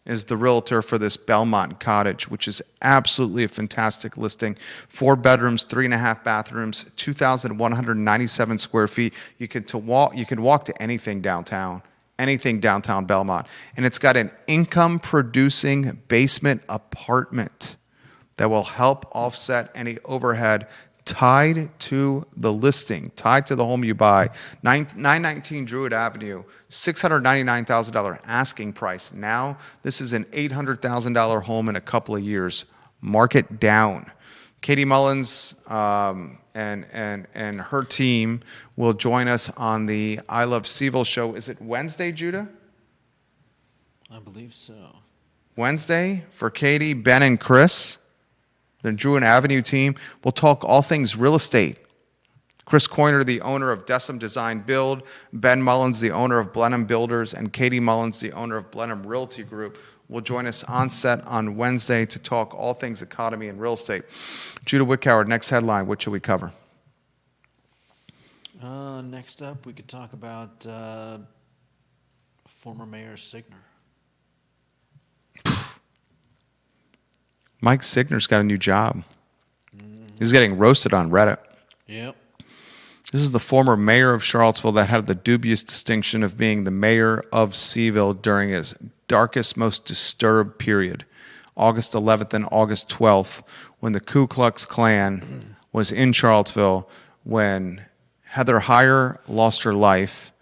is the realtor for this Belmont cottage, which is absolutely a fantastic listing. 4 bedrooms, 3.5 bathrooms, 2,197 square feet. You can walk to anything downtown Belmont. And it's got an income-producing basement apartment that will help offset any overhead tied to the listing, tied to the home you buy. 919 Druid Avenue, $699,000 asking price. Now, this is an $800,000 home in a couple of years. Mark it down. Katie Mullins and her team will join us on the I Love CVille show. Is it Wednesday, Judah? I believe so. Wednesday for Katie, Ben, and Chris. The Druin Avenue team will talk all things real estate. Chris Coyner, the owner of Decim Design Build, Ben Mullins, the owner of Blenheim Builders, and Katie Mullins, the owner of Blenheim Realty Group, will join us on set on Wednesday to talk all things economy and real estate. Judah Wickhauer, next headline, what should we cover? Next up, we could talk about former Mayor Signer. Mike Signer's got a new job. He's getting roasted on Reddit. Yep. This is the former mayor of Charlottesville that had the dubious distinction of being the mayor of CVille during his darkest, most disturbed period, August 11th and August 12th, when the Ku Klux Klan was in Charlottesville, when Heather Heyer lost her life,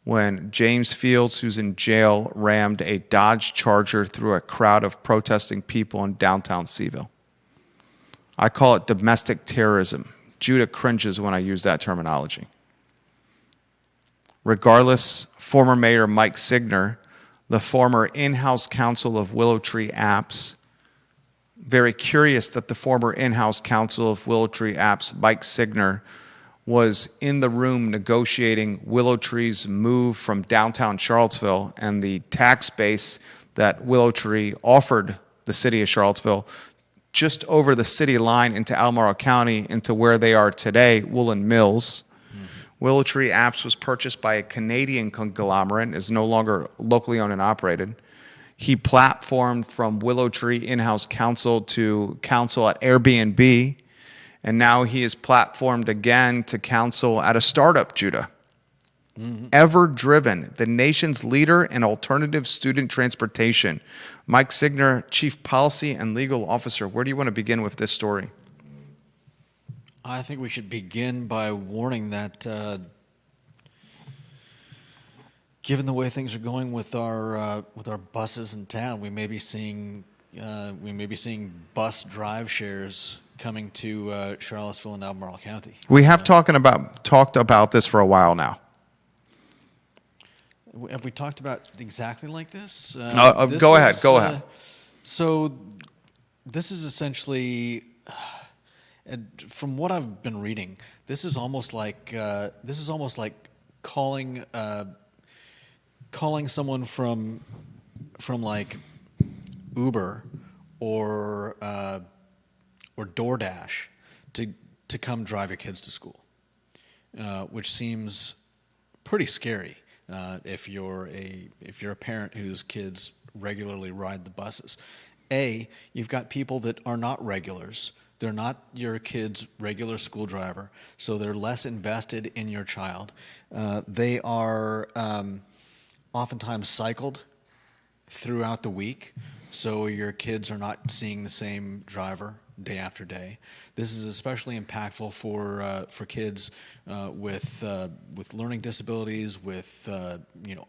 when James Fields, who's in jail, rammed a Dodge Charger through a crowd of protesting people in downtown CVille. I call it domestic terrorism. Judah cringes when I use that terminology. Regardless, former Mayor Mike Signer, the former in-house counsel of Willow Tree Apps, very curious that the former in-house counsel of Willow Tree Apps, Mike Signer, was in the room negotiating Willow Tree's move from downtown Charlottesville and the tax base that Willow Tree offered the city of Charlottesville just over the city line into Albemarle County into where they are today, Woolen Mills. Willow Tree Apps was purchased by a Canadian conglomerate, is no longer locally owned and operated. He platformed from Willow Tree in-house counsel to counsel at Airbnb, and now he is platformed again to counsel at a startup, Judah. Ever Driven, the nation's leader in alternative student transportation. Mike Signer, Chief Policy and Legal Officer. Where do you want to begin with this story? I think we should begin by warning that given the way things are going with our buses in town, we may be seeing bus drive shares coming to Charlottesville and Albemarle County. We have talked about this for a while now. Have we talked about exactly like this? Go ahead. So this is essentially, from what I've been reading, this is almost like calling someone from like Uber or DoorDash to come drive your kids to school, which seems pretty scary. If you're a parent whose kids regularly ride the buses. You've got people that are not regulars. They're not your kid's regular school driver, so they're less invested in your child. They are oftentimes cycled throughout the week, so your kids are not seeing the same driver day after day. This is especially impactful for kids with learning disabilities, with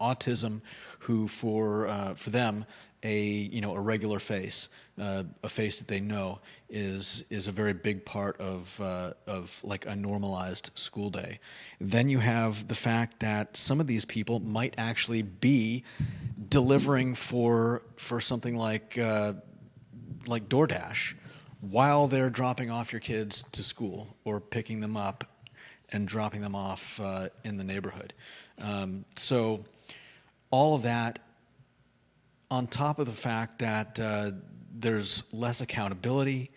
autism, who for them a regular face, a face that they know is a very big part of like a normalized school day. Then you have the fact that some of these people might actually be delivering for something like DoorDash while they're dropping off your kids to school or picking them up and dropping them off in the neighborhood. So all of that, on top of the fact that there's less accountability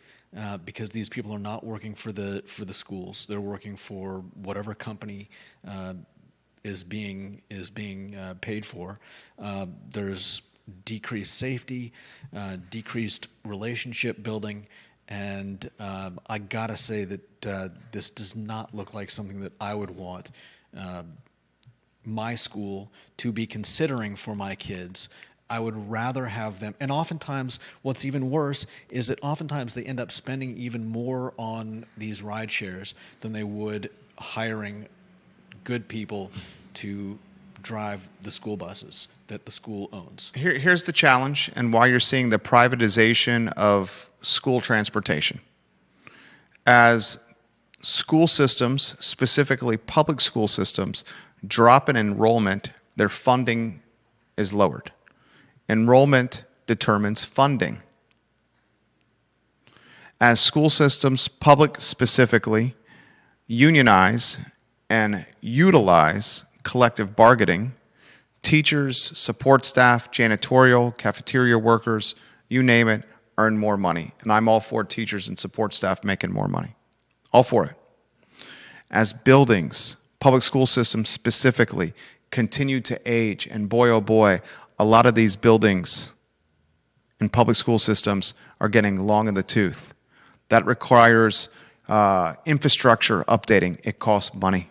because these people are not working for the schools, they're working for whatever company is being paid for. There's decreased safety, decreased relationship building, and I gotta say that this does not look like something that I would want my school to be considering for my kids. I would rather have them, and oftentimes what's even worse is that oftentimes they end up spending even more on these ride shares than they would hiring good people to drive the school buses that the school owns. Here's the challenge and why you're seeing the privatization of school transportation. As school systems, specifically public school systems, drop in enrollment, their funding is lowered. Enrollment determines funding. As school systems, public specifically, unionize and utilize collective bargaining, teachers, support staff, janitorial, cafeteria workers, you name it, earn more money. And I'm all for teachers and support staff making more money. All for it. As buildings, public school systems specifically, continue to age, and boy, oh boy, a lot of these buildings in public school systems are getting long in the tooth. That requires infrastructure updating. It costs money.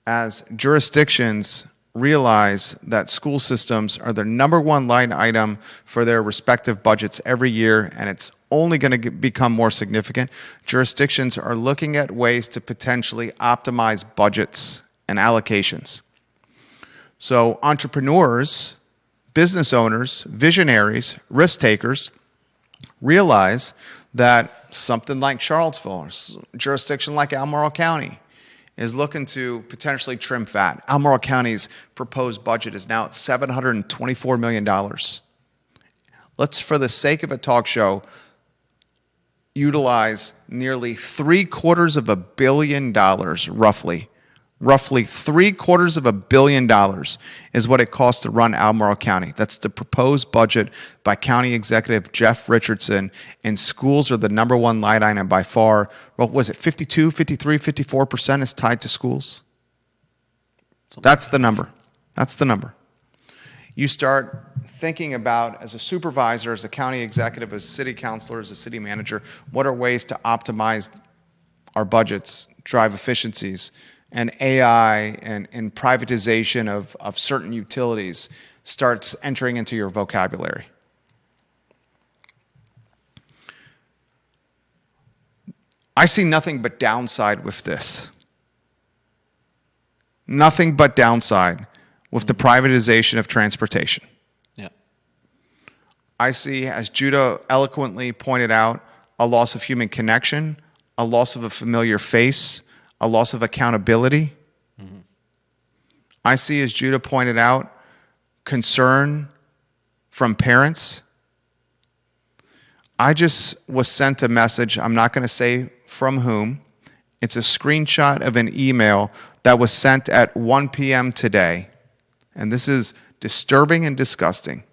As jurisdictions realize that school systems are the number one line item for their respective budgets every year, and it's only going to become more significant, jurisdictions are looking at ways to potentially optimize budgets and allocations. So entrepreneurs, business owners, visionaries, risk takers realize that something like Charlottesville, or a jurisdiction like Albemarle County, is looking to potentially trim fat. Albemarle County's proposed budget is now at $724 million. Let's, for the sake of a talk show, utilize nearly $750 million, roughly. Roughly $750 million is what it costs to run Albemarle County. That's the proposed budget by County Executive Jeff Richardson, and schools are the number one line item by far. What was it, 52, 53, 54% is tied to schools? That's the number. That's the number. You start thinking about, as a supervisor, as a county executive, as a city councilor, as a city manager, what are ways to optimize our budgets, drive efficiencies, and AI and privatization of certain utilities starts entering into your vocabulary. I see nothing but downside with this. Nothing but downside with the privatization of transportation. Yeah. I see, as Judah eloquently pointed out, a loss of human connection, a loss of a familiar face, a loss of accountability. Mm-hmm. I see, as Judah pointed out, concern from parents. I just was sent a message, I'm not going to say from whom. It's a screenshot of an email that was sent at 1 p.m. today. And this is disturbing and disgusting.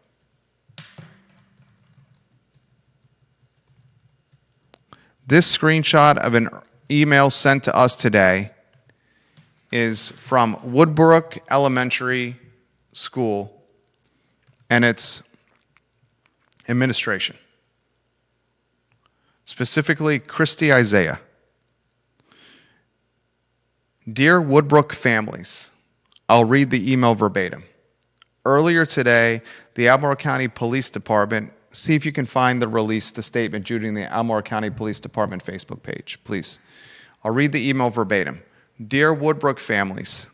This screenshot of an email sent to us today is from Woodbrook Elementary School, and it's administration. Specifically, Christy Isaiah. Dear Woodbrook families, I'll read the email verbatim. Earlier today, the Albemarle County Police Department, see if you can find the statement, Judy, in the Albemarle County Police Department Facebook page, please. I'll read the email verbatim. Dear Woodbrook families,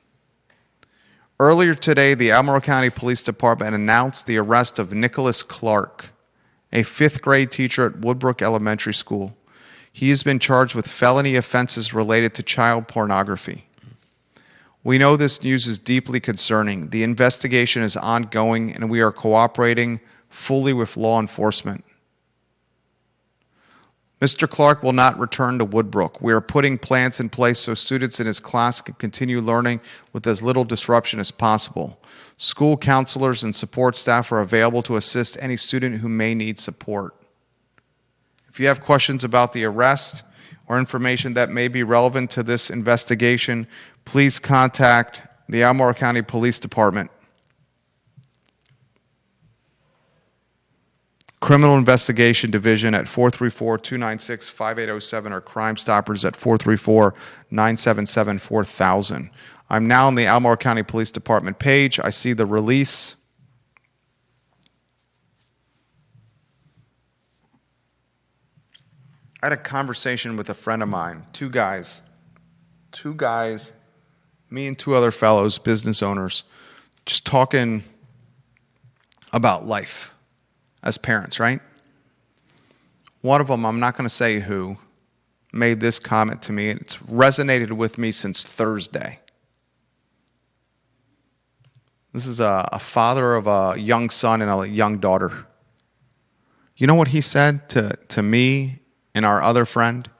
earlier today, the Albemarle County Police Department announced the arrest of Nicholas Clark, a 5th grade teacher at Woodbrook Elementary School. He has been charged with felony offenses related to child pornography. We know this news is deeply concerning. The investigation is ongoing, and we are cooperating fully with law enforcement. Mr. Clark will not return to Woodbrook. We are putting plans in place so students in his class can continue learning with as little disruption as possible. School counselors and support staff are available to assist any student who may need support. If you have questions about the arrest or information that may be relevant to this investigation, please contact the Albemarle County Police Department. Criminal Investigation Division at 434-296-5807 or Crime Stoppers at 434-977-4000. I'm now on the Albemarle County Police Department page. I see the release. I had a conversation with a friend of mine, two guys, me and two other fellows, business owners, just talking about life as parents, right? One of them, I'm not going to say who, made this comment to me. It's resonated with me since Thursday. This is a father of a young son and a young daughter. You know what he said to me and our other friend?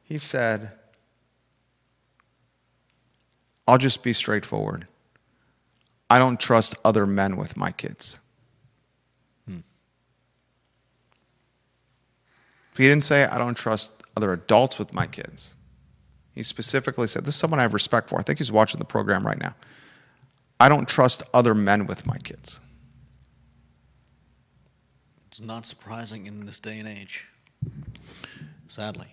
He said, I'll just be straightforward. I don't trust other men with my kids. He didn't say, I don't trust other adults with my kids. He specifically said, this is someone I have respect for. I think he's watching the program right now. I don't trust other men with my kids. It's not surprising in this day and age, sadly.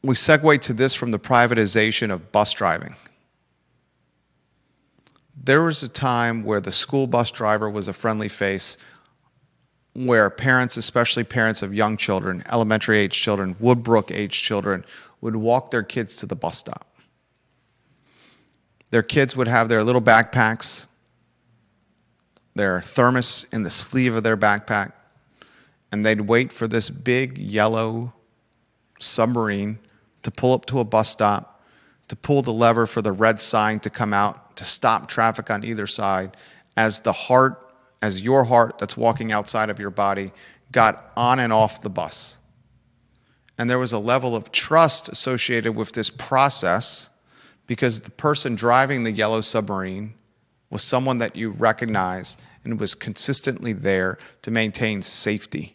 We segue to this from the privatization of bus driving. There was a time where the school bus driver was a friendly face, where parents, especially parents of young children, elementary age children, Woodbrook age children, would walk their kids to the bus stop. Their kids would have their little backpacks, their thermos in the sleeve of their backpack, and they'd wait for this big yellow submarine to pull up to a bus stop, to pull the lever for the red sign to come out, to stop traffic on either side, as your heart that's walking outside of your body got on and off the bus. And there was a level of trust associated with this process because the person driving the yellow submarine was someone that you recognized and was consistently there to maintain safety.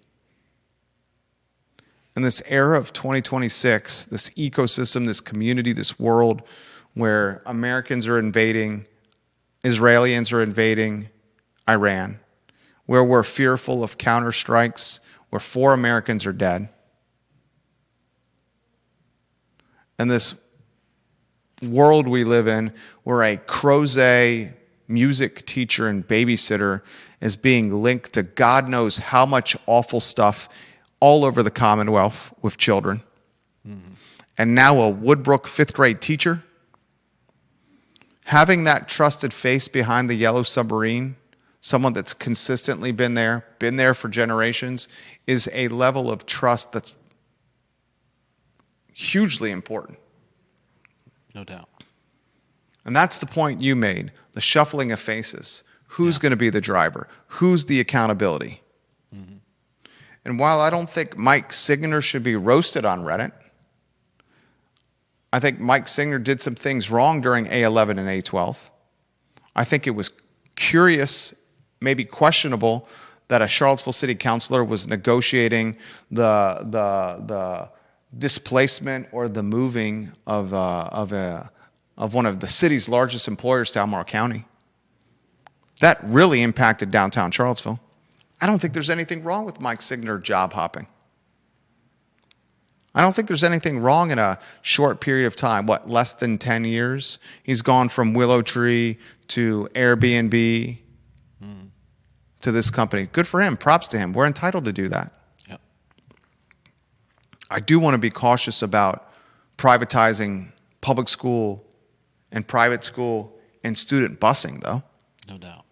In this era of 2026, this ecosystem, this community, this world where Americans are invading, Israelis are invading Iran, where we're fearful of counterstrikes, where 4 Americans are dead. And this world we live in, where a Crozet music teacher and babysitter is being linked to God knows how much awful stuff all over the Commonwealth with children. And now a Woodbrook 5th grade teacher, having that trusted face behind the yellow submarine, someone that's consistently been there for generations, is a level of trust that's hugely important. No doubt. And that's the point you made, the shuffling of faces. Who's going to be the driver? Who's the accountability? And while I don't think Mike Signer should be roasted on Reddit, I think Mike Signer did some things wrong during A11 and A12. I think it was curious, maybe questionable, that a Charlottesville city councilor was negotiating the displacement or the moving of one of the city's largest employers to Albemarle County. That really impacted downtown Charlottesville. I don't think there's anything wrong with Mike Signer job hopping. I don't think there's anything wrong in a short period of time, less than 10 years? He's gone from Willow Tree to Airbnb to this company. Good for him. Props to him. We're entitled to do that. Yep. I do want to be cautious about privatizing public school and private school and student busing, though. No doubt.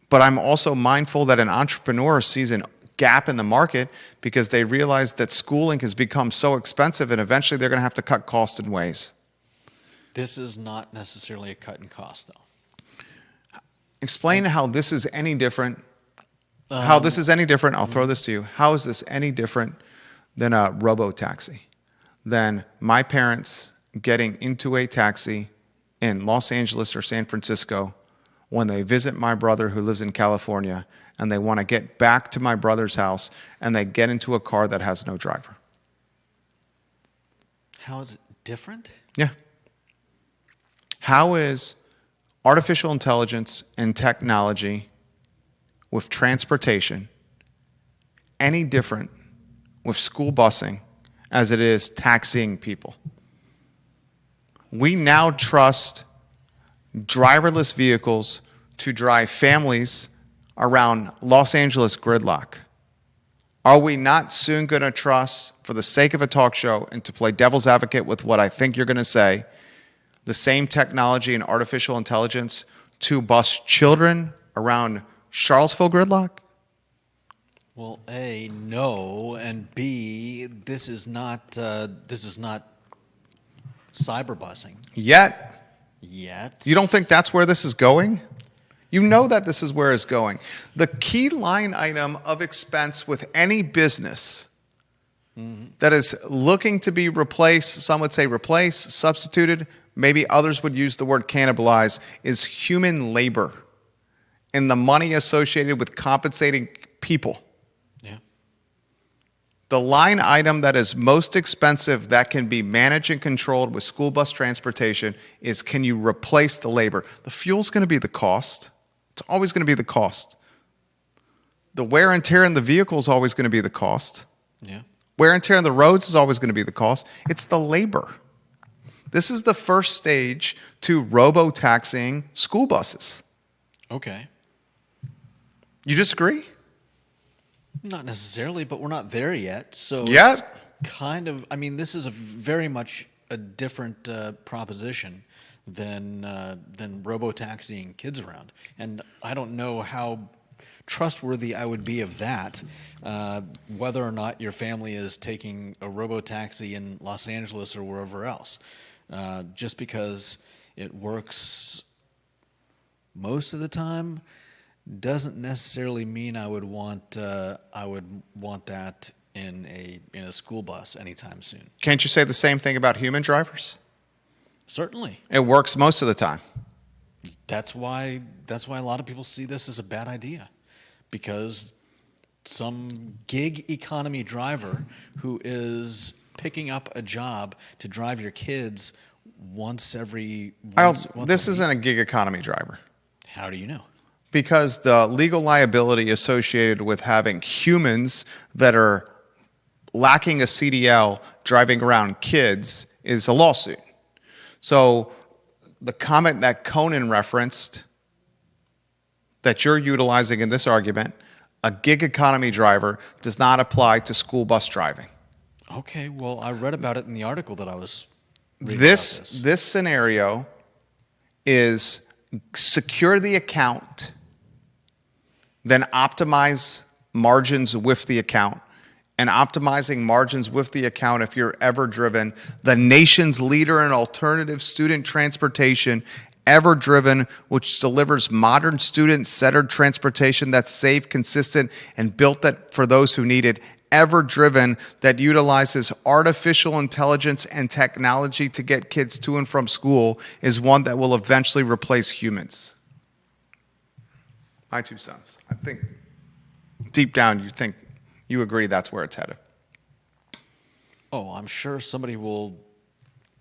But I'm also mindful that an entrepreneur sees a gap in the market because they realize that schooling has become so expensive and eventually they're going to have to cut costs in ways. This is not necessarily a cut in cost, though. Explain how this is any different. How this is any different. I'll throw this to you. How is this any different than a robo-taxi? Than my parents getting into a taxi in Los Angeles or San Francisco when they visit my brother who lives in California and they want to get back to my brother's house and they get into a car that has no driver. How is it different? Yeah. How is artificial intelligence and technology with transportation any different with school busing as it is taxiing people? We now trust driverless vehicles to drive families around Los Angeles gridlock. Are we not soon going to trust, for the sake of a talk show and to play devil's advocate with what I think you're going to say, the same technology and artificial intelligence to bus children around Charlottesville gridlock? Well, A, no, and B, this is not cyberbusing Yet, yet. you don't think that's where this is going? You know that this is where it's going. The key line item of expense with any business that is looking to be replaced, some would say replaced, substituted, maybe others would use the word cannibalize, is human labor and the money associated with compensating people. Yeah. The line item that is most expensive that can be managed and controlled with school bus transportation is, can you replace the labor? The fuel's going to be the cost. It's always going to be the cost. The wear and tear in the vehicle is always going to be the cost. Yeah. Wear and tear on the roads is always going to be the cost. It's the labor. This is the first stage to robo-taxing school buses. Okay. You disagree? Not necessarily, but we're not there yet. So Yet. it's kind of, I mean, this is a very much a different proposition than robo-taxiing kids around. And I don't know how trustworthy I would be of that, whether or not your family is taking a robo-taxi in Los Angeles or wherever else. Just because it works most of the time doesn't necessarily mean I would want that in a school bus anytime soon. Can't you say the same thing about human drivers? Certainly. It works most of the time. That's why a lot of people see this as a bad idea, because some gig economy driver who is picking up a job to drive your kids once every once This a isn't week. a gig economy driver. How do you know? Because the legal liability associated with having humans that are lacking a CDL driving around kids is a lawsuit. So the comment that Conan referenced that you're utilizing in this argument, a gig economy driver, does not apply to school bus driving. Okay, well, I read about it in the article that I was reading about This scenario is secure the account, then optimize margins with the account. And optimizing margins with the account, if you're ever driven, the nation's leader in alternative student transportation, ever driven, which delivers modern student-centered transportation that's safe, consistent, and built that for those who need it. Ever driven, that utilizes artificial intelligence and technology to get kids to and from school, is one that will eventually replace humans. My 2 cents. I think deep down you agree that's where it's headed. Oh, I'm sure somebody will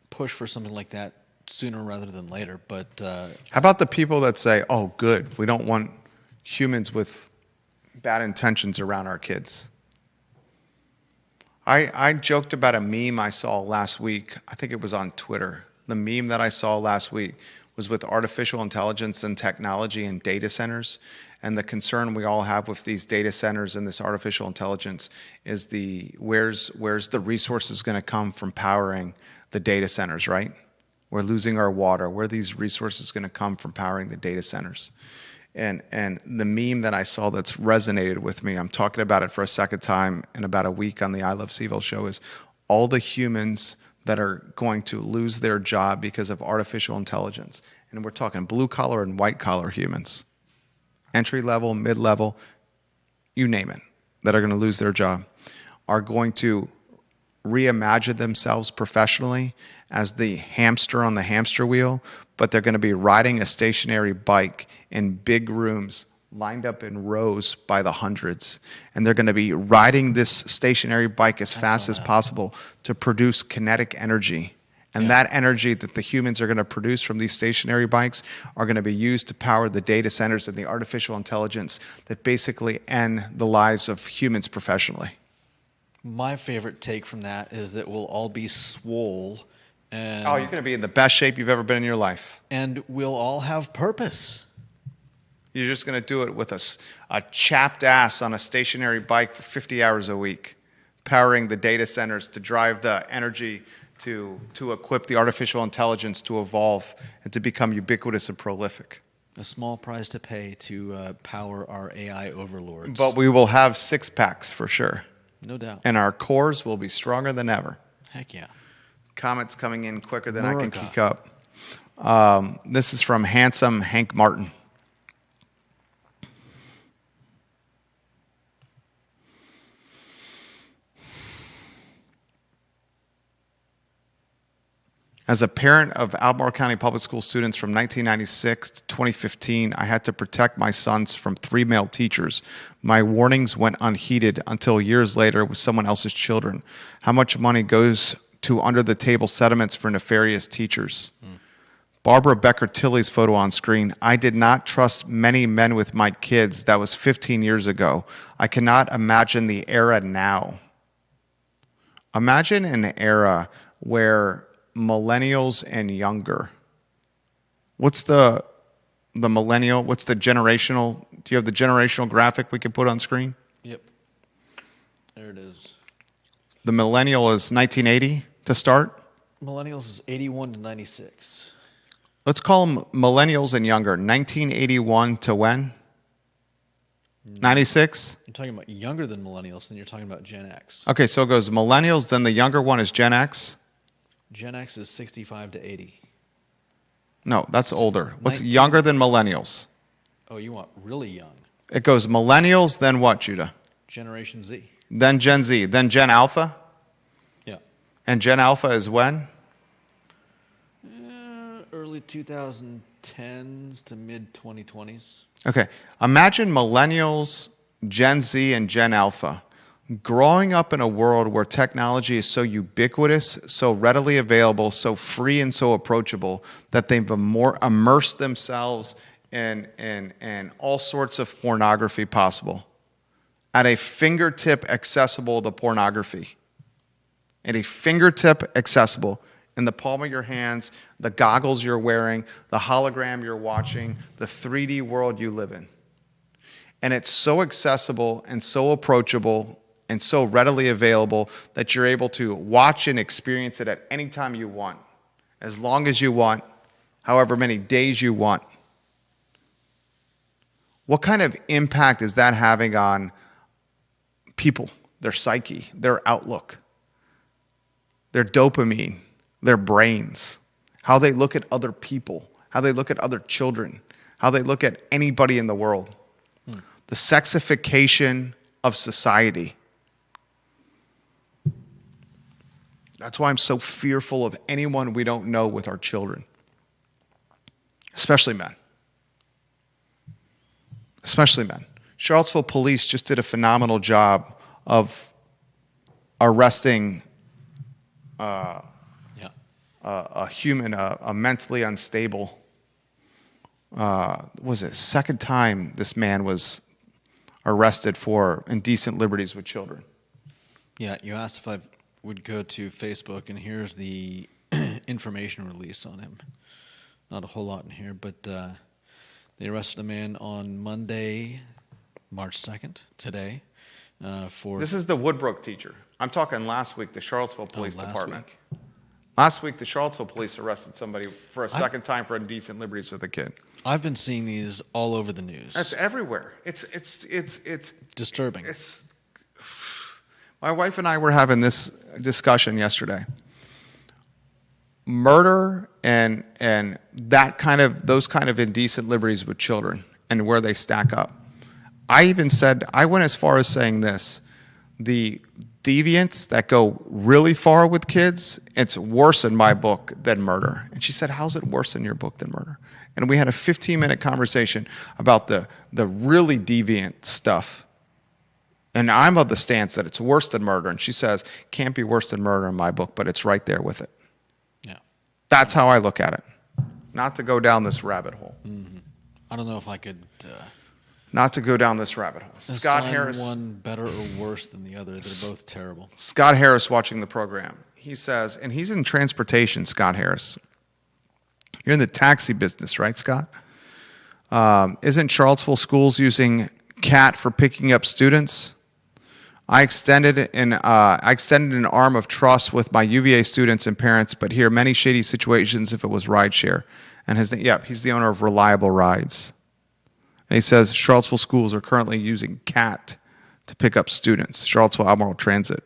push for something like that sooner rather than later. But How about the people that say, oh, good, we don't want humans with bad intentions around our kids? I joked about a meme I saw last week. I think it was on Twitter. The meme that I saw last week was with artificial intelligence and technology and data centers. And the concern we all have with these data centers and this artificial intelligence is where's the resources going to come from powering the data centers, right? We're losing our water. Where are these resources going to come from powering the data centers? And the meme that I saw that's resonated with me, I'm talking about it for a second time in about a week on the I Love CVille show, is all the humans that are going to lose their job because of artificial intelligence. And we're talking blue-collar and white-collar humans. Entry-level, mid-level, you name it, that are going to lose their job, are going to reimagine themselves professionally as the hamster on the hamster wheel, but they're going to be riding a stationary bike in big rooms lined up in rows by the hundreds. And they're going to be riding this stationary bike as fast as possible to produce kinetic energy. And that energy that the humans are going to produce from these stationary bikes are going to be used to power the data centers and the artificial intelligence that basically end the lives of humans professionally. my favorite take from that is that we'll all be swole, and Oh, you're going to be in the best shape you've ever been in your life. and we'll all have purpose. You're just going to do it with a chapped ass on a stationary bike for 50 hours a week, powering the data centers to drive the energy to equip the artificial intelligence to evolve and to become ubiquitous and prolific. A small price to pay to power our AI overlords. But we will have six-packs for sure. No doubt. And our cores will be stronger than ever. Heck yeah. Comments coming in quicker than I America. can keep up. This is from Handsome Hank Martin. As a parent of Albemarle County Public School students from 1996 to 2015, I had to protect my sons from 3 male teachers. My warnings went unheeded until years later with someone else's children. How much money goes to under-the-table settlements for nefarious teachers? Barbara Becker Tilley's photo on screen. I did not trust many men with my kids. That was 15 years ago. I cannot imagine the era now. Imagine an era where millennials and younger. What's the millennial? What's the generational? Do you have the generational graphic we could put on screen? Yep. There it is. The millennial is 1980 to start. Millennials is 81 to 96. Let's call them millennials and younger. 1981 to when? 96? You're talking about younger than millennials, then you're talking about Gen X. Okay, so it goes millennials, then the younger one is Gen X. Gen X is 65 to 80. No, that's older. What's 19. younger than millennials? Oh, you want really young. It goes millennials, then what, Judah? Generation Z. Then Gen Z, then Gen Alpha. Yeah. And Gen Alpha is when? Early 2010s to mid 2020s. Okay, imagine millennials, Gen Z, and Gen Alpha growing up in a world where technology is so ubiquitous, so readily available, so free and so approachable that they've immersed themselves in all sorts of pornography possible. At a fingertip accessible, the pornography. At a fingertip accessible, in the palm of your hands, the goggles you're wearing, the hologram you're watching, the 3D world you live in. And it's so accessible and so approachable and so readily available that you're able to watch and experience it at any time you want, as long as you want, however many days you want. What kind of impact is that having on people, their psyche, their outlook, their dopamine, their brains, how they look at other people, how they look at other children, how they look at anybody in the world? The sexification of society. That's why I'm so fearful of anyone we don't know with our children, especially men. Especially men. Charlottesville police just did a phenomenal job of arresting a human, a mentally unstable. Was it second time this man was arrested for indecent liberties with children? Yeah, you asked if I would go to Facebook, and here's the information release on him. Not a whole lot in here, but they arrested a man on Monday, March 2nd, today, for... This is the Woodbrook teacher. I'm talking last week, the Charlottesville Police Department. Week. Last week, the Charlottesville police arrested somebody for a second time for indecent liberties with a kid. I've been seeing these all over the news. That's everywhere. It's disturbing. My wife and I were having this discussion yesterday. Murder and those kind of indecent liberties with children and where they stack up. I went as far as saying this: the deviants that go really far with kids, it's worse in my book than murder. And she said, how's it worse in your book than murder? And we had a 15-minute conversation about the really deviant stuff. And I'm of the stance that it's worse than murder. And she says, can't be worse than murder in my book, but it's right there with it. Yeah. That's how I look at it. Not to go down this rabbit hole. Mm-hmm. I don't know if I could... Not to go down this rabbit hole. Scott Harris. One better or worse than the other. They're both terrible. Scott Harris watching the program. He says, and he's in transportation, Scott Harris. You're in the taxi business, right, Scott? Isn't Charlottesville schools using CAT for picking up students? I extended an arm of trust with my UVA students and parents, but hear many shady situations if it was rideshare. And he's the owner of Reliable Rides. And he says Charlottesville schools are currently using CAT to pick up students, Charlottesville Albemarle Transit.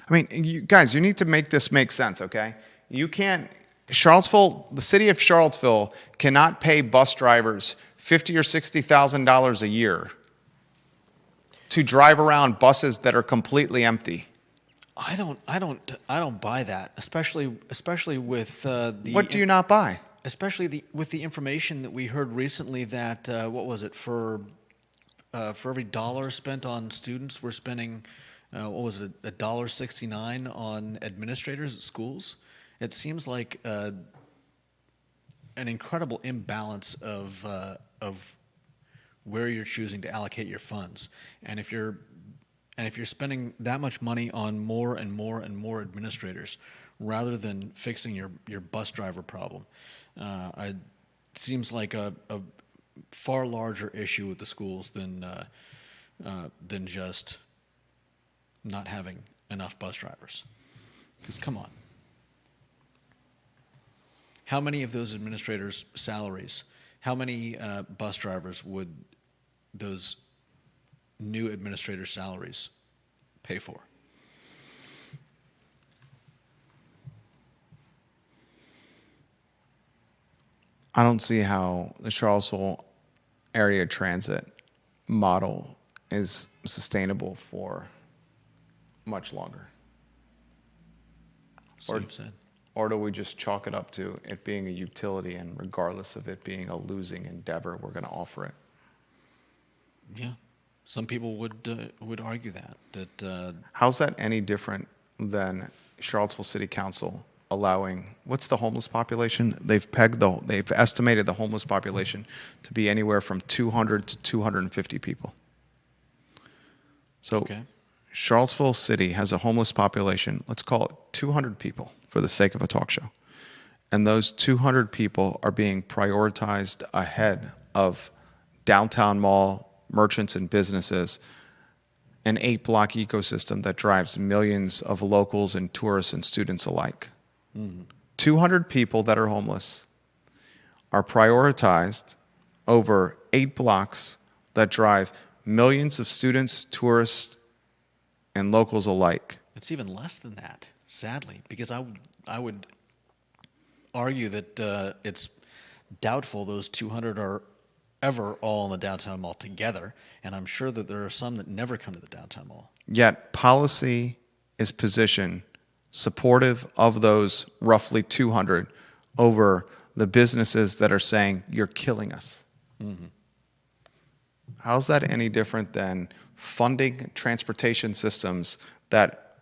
I mean, you guys, you need to make this make sense, okay? You can't, the city of Charlottesville cannot pay bus drivers $50,000 or $60,000 a year to drive around buses that are completely empty. I don't buy that, especially with What do you not buy? Especially with the information that we heard recently that what was it, for every dollar spent on students, we're spending what was it, $1.69 on administrators at schools. It seems like an incredible imbalance of where you're choosing to allocate your funds, and if you're spending that much money on more and more and more administrators rather than fixing your bus driver problem, it seems like a far larger issue with the schools than just not having enough bus drivers. Because come on, how many of those administrators' salaries, how many bus drivers would those new administrator salaries pay for? I don't see how the Charlottesville area transit model is sustainable for much longer. So you've said. Or do we just chalk it up to it being a utility, and regardless of it being a losing endeavor, we're going to offer it? Yeah, some people would argue that. How's that any different than Charlottesville City Council allowing, what's the homeless population? They've estimated the homeless population to be anywhere from 200 to 250 people. So okay. Charlottesville City has a homeless population, let's call it 200 people for the sake of a talk show. And those 200 people are being prioritized ahead of downtown mall merchants and businesses, an 8-block ecosystem that drives millions of locals and tourists and students alike. 200 people that are homeless are prioritized over 8 blocks that drive millions of students, tourists, and locals alike. It's even less than that, sadly, because I would argue that it's doubtful those 200 are ever all in the downtown mall together, and I'm sure that there are some that never come to the downtown mall. Yet policy is positioned supportive of those roughly 200 over the businesses that are saying, you're killing us. Mm-hmm. How's that any different than funding transportation systems that,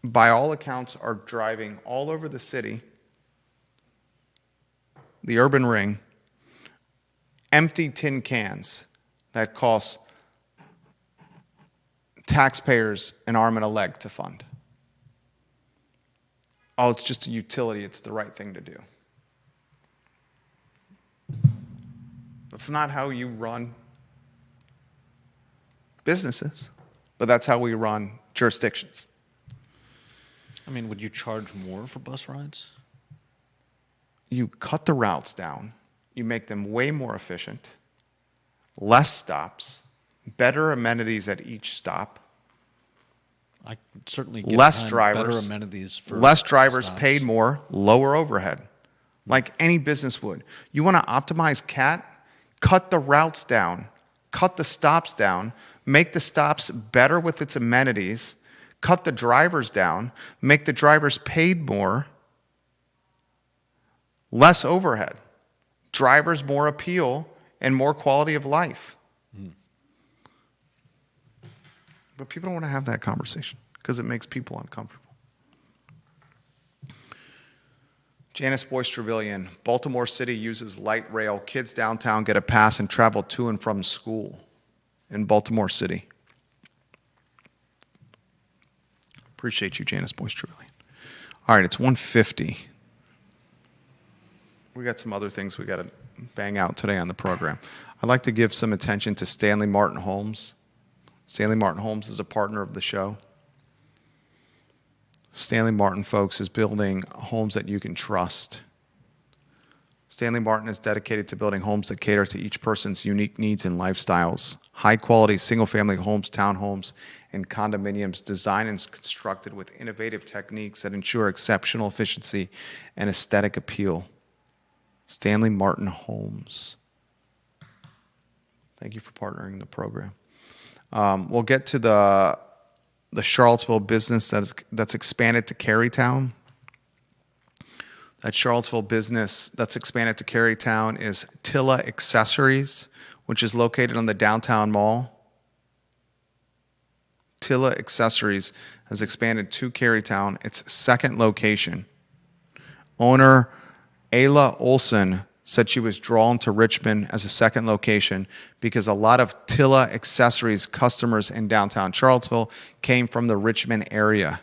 by all accounts, are driving all over the city, the urban ring, empty tin cans that cost taxpayers an arm and a leg to fund? Oh, it's just a utility. It's the right thing to do. That's not how you run businesses, but that's how we run jurisdictions. I mean, would you charge more for bus rides? You cut the routes down. You make them way more efficient, less stops, better amenities at each stop. I certainly get less behind drivers, better amenities for less drivers stops. paid more, lower overhead, like any business would. You want to optimize CAT? Cut the routes down, cut the stops down, make the stops better with its amenities, cut the drivers down, make the drivers paid more, less overhead, drivers more appeal, and more quality of life. But people don't want to have that conversation because it makes people uncomfortable. Janice Boyce Trevelyan, Baltimore City uses light rail. Kids downtown get a pass and travel to and from school in Baltimore City. Appreciate you, Janice Boyce Trevelyan. All right, it's 1:50. We got some other things we got to bang out today on the program. I'd like to give some attention to Stanley Martin Homes. Stanley Martin Homes is a partner of the show. Stanley Martin, folks, is building homes that you can trust. Stanley Martin is dedicated to building homes that cater to each person's unique needs and lifestyles. High-quality single-family homes, townhomes, and condominiums designed and constructed with innovative techniques that ensure exceptional efficiency and aesthetic appeal. Stanley Martin Homes. Thank you for partnering in the program. We'll get to the Charlottesville business that's expanded to Carytown. That Charlottesville business that's expanded to Carytown is Tilla Accessories, which is located on the downtown mall. Tilla Accessories has expanded to Carytown, its second location. Owner Ayla Olson said she was drawn to Richmond as a second location because a lot of Tilla Accessories customers in downtown Charlottesville came from the Richmond area.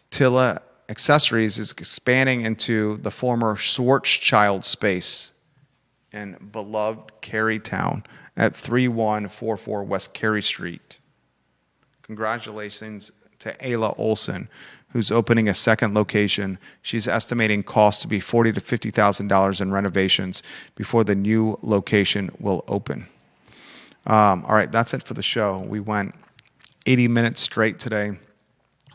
Tilla Accessories is expanding into the former Schwarzschild space in beloved Carytown at 3144 West Cary Street. Congratulations to Ayla Olson, who's opening a second location. She's estimating costs to be $40,000 to $50,000 in renovations before the new location will open. All right, that's it for the show. We went 80 minutes straight today.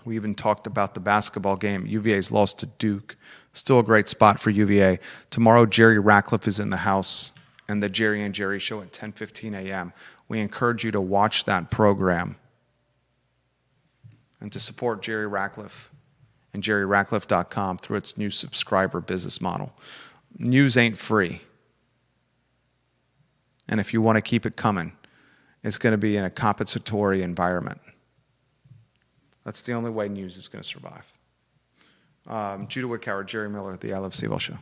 We even talked about the basketball game. UVA's lost to Duke. Still a great spot for UVA. Tomorrow, Jerry Ratcliffe is in the house and the Jerry and Jerry show at 10:15 a.m. We encourage you to watch that program and to support Jerry Ratcliffe and jerryratcliffe.com through its new subscriber business model. News ain't free. And if you want to keep it coming, it's going to be in a compensatory environment. That's the only way news is going to survive. Judah Wickower, Jerry Miller, the I Love CVille Show.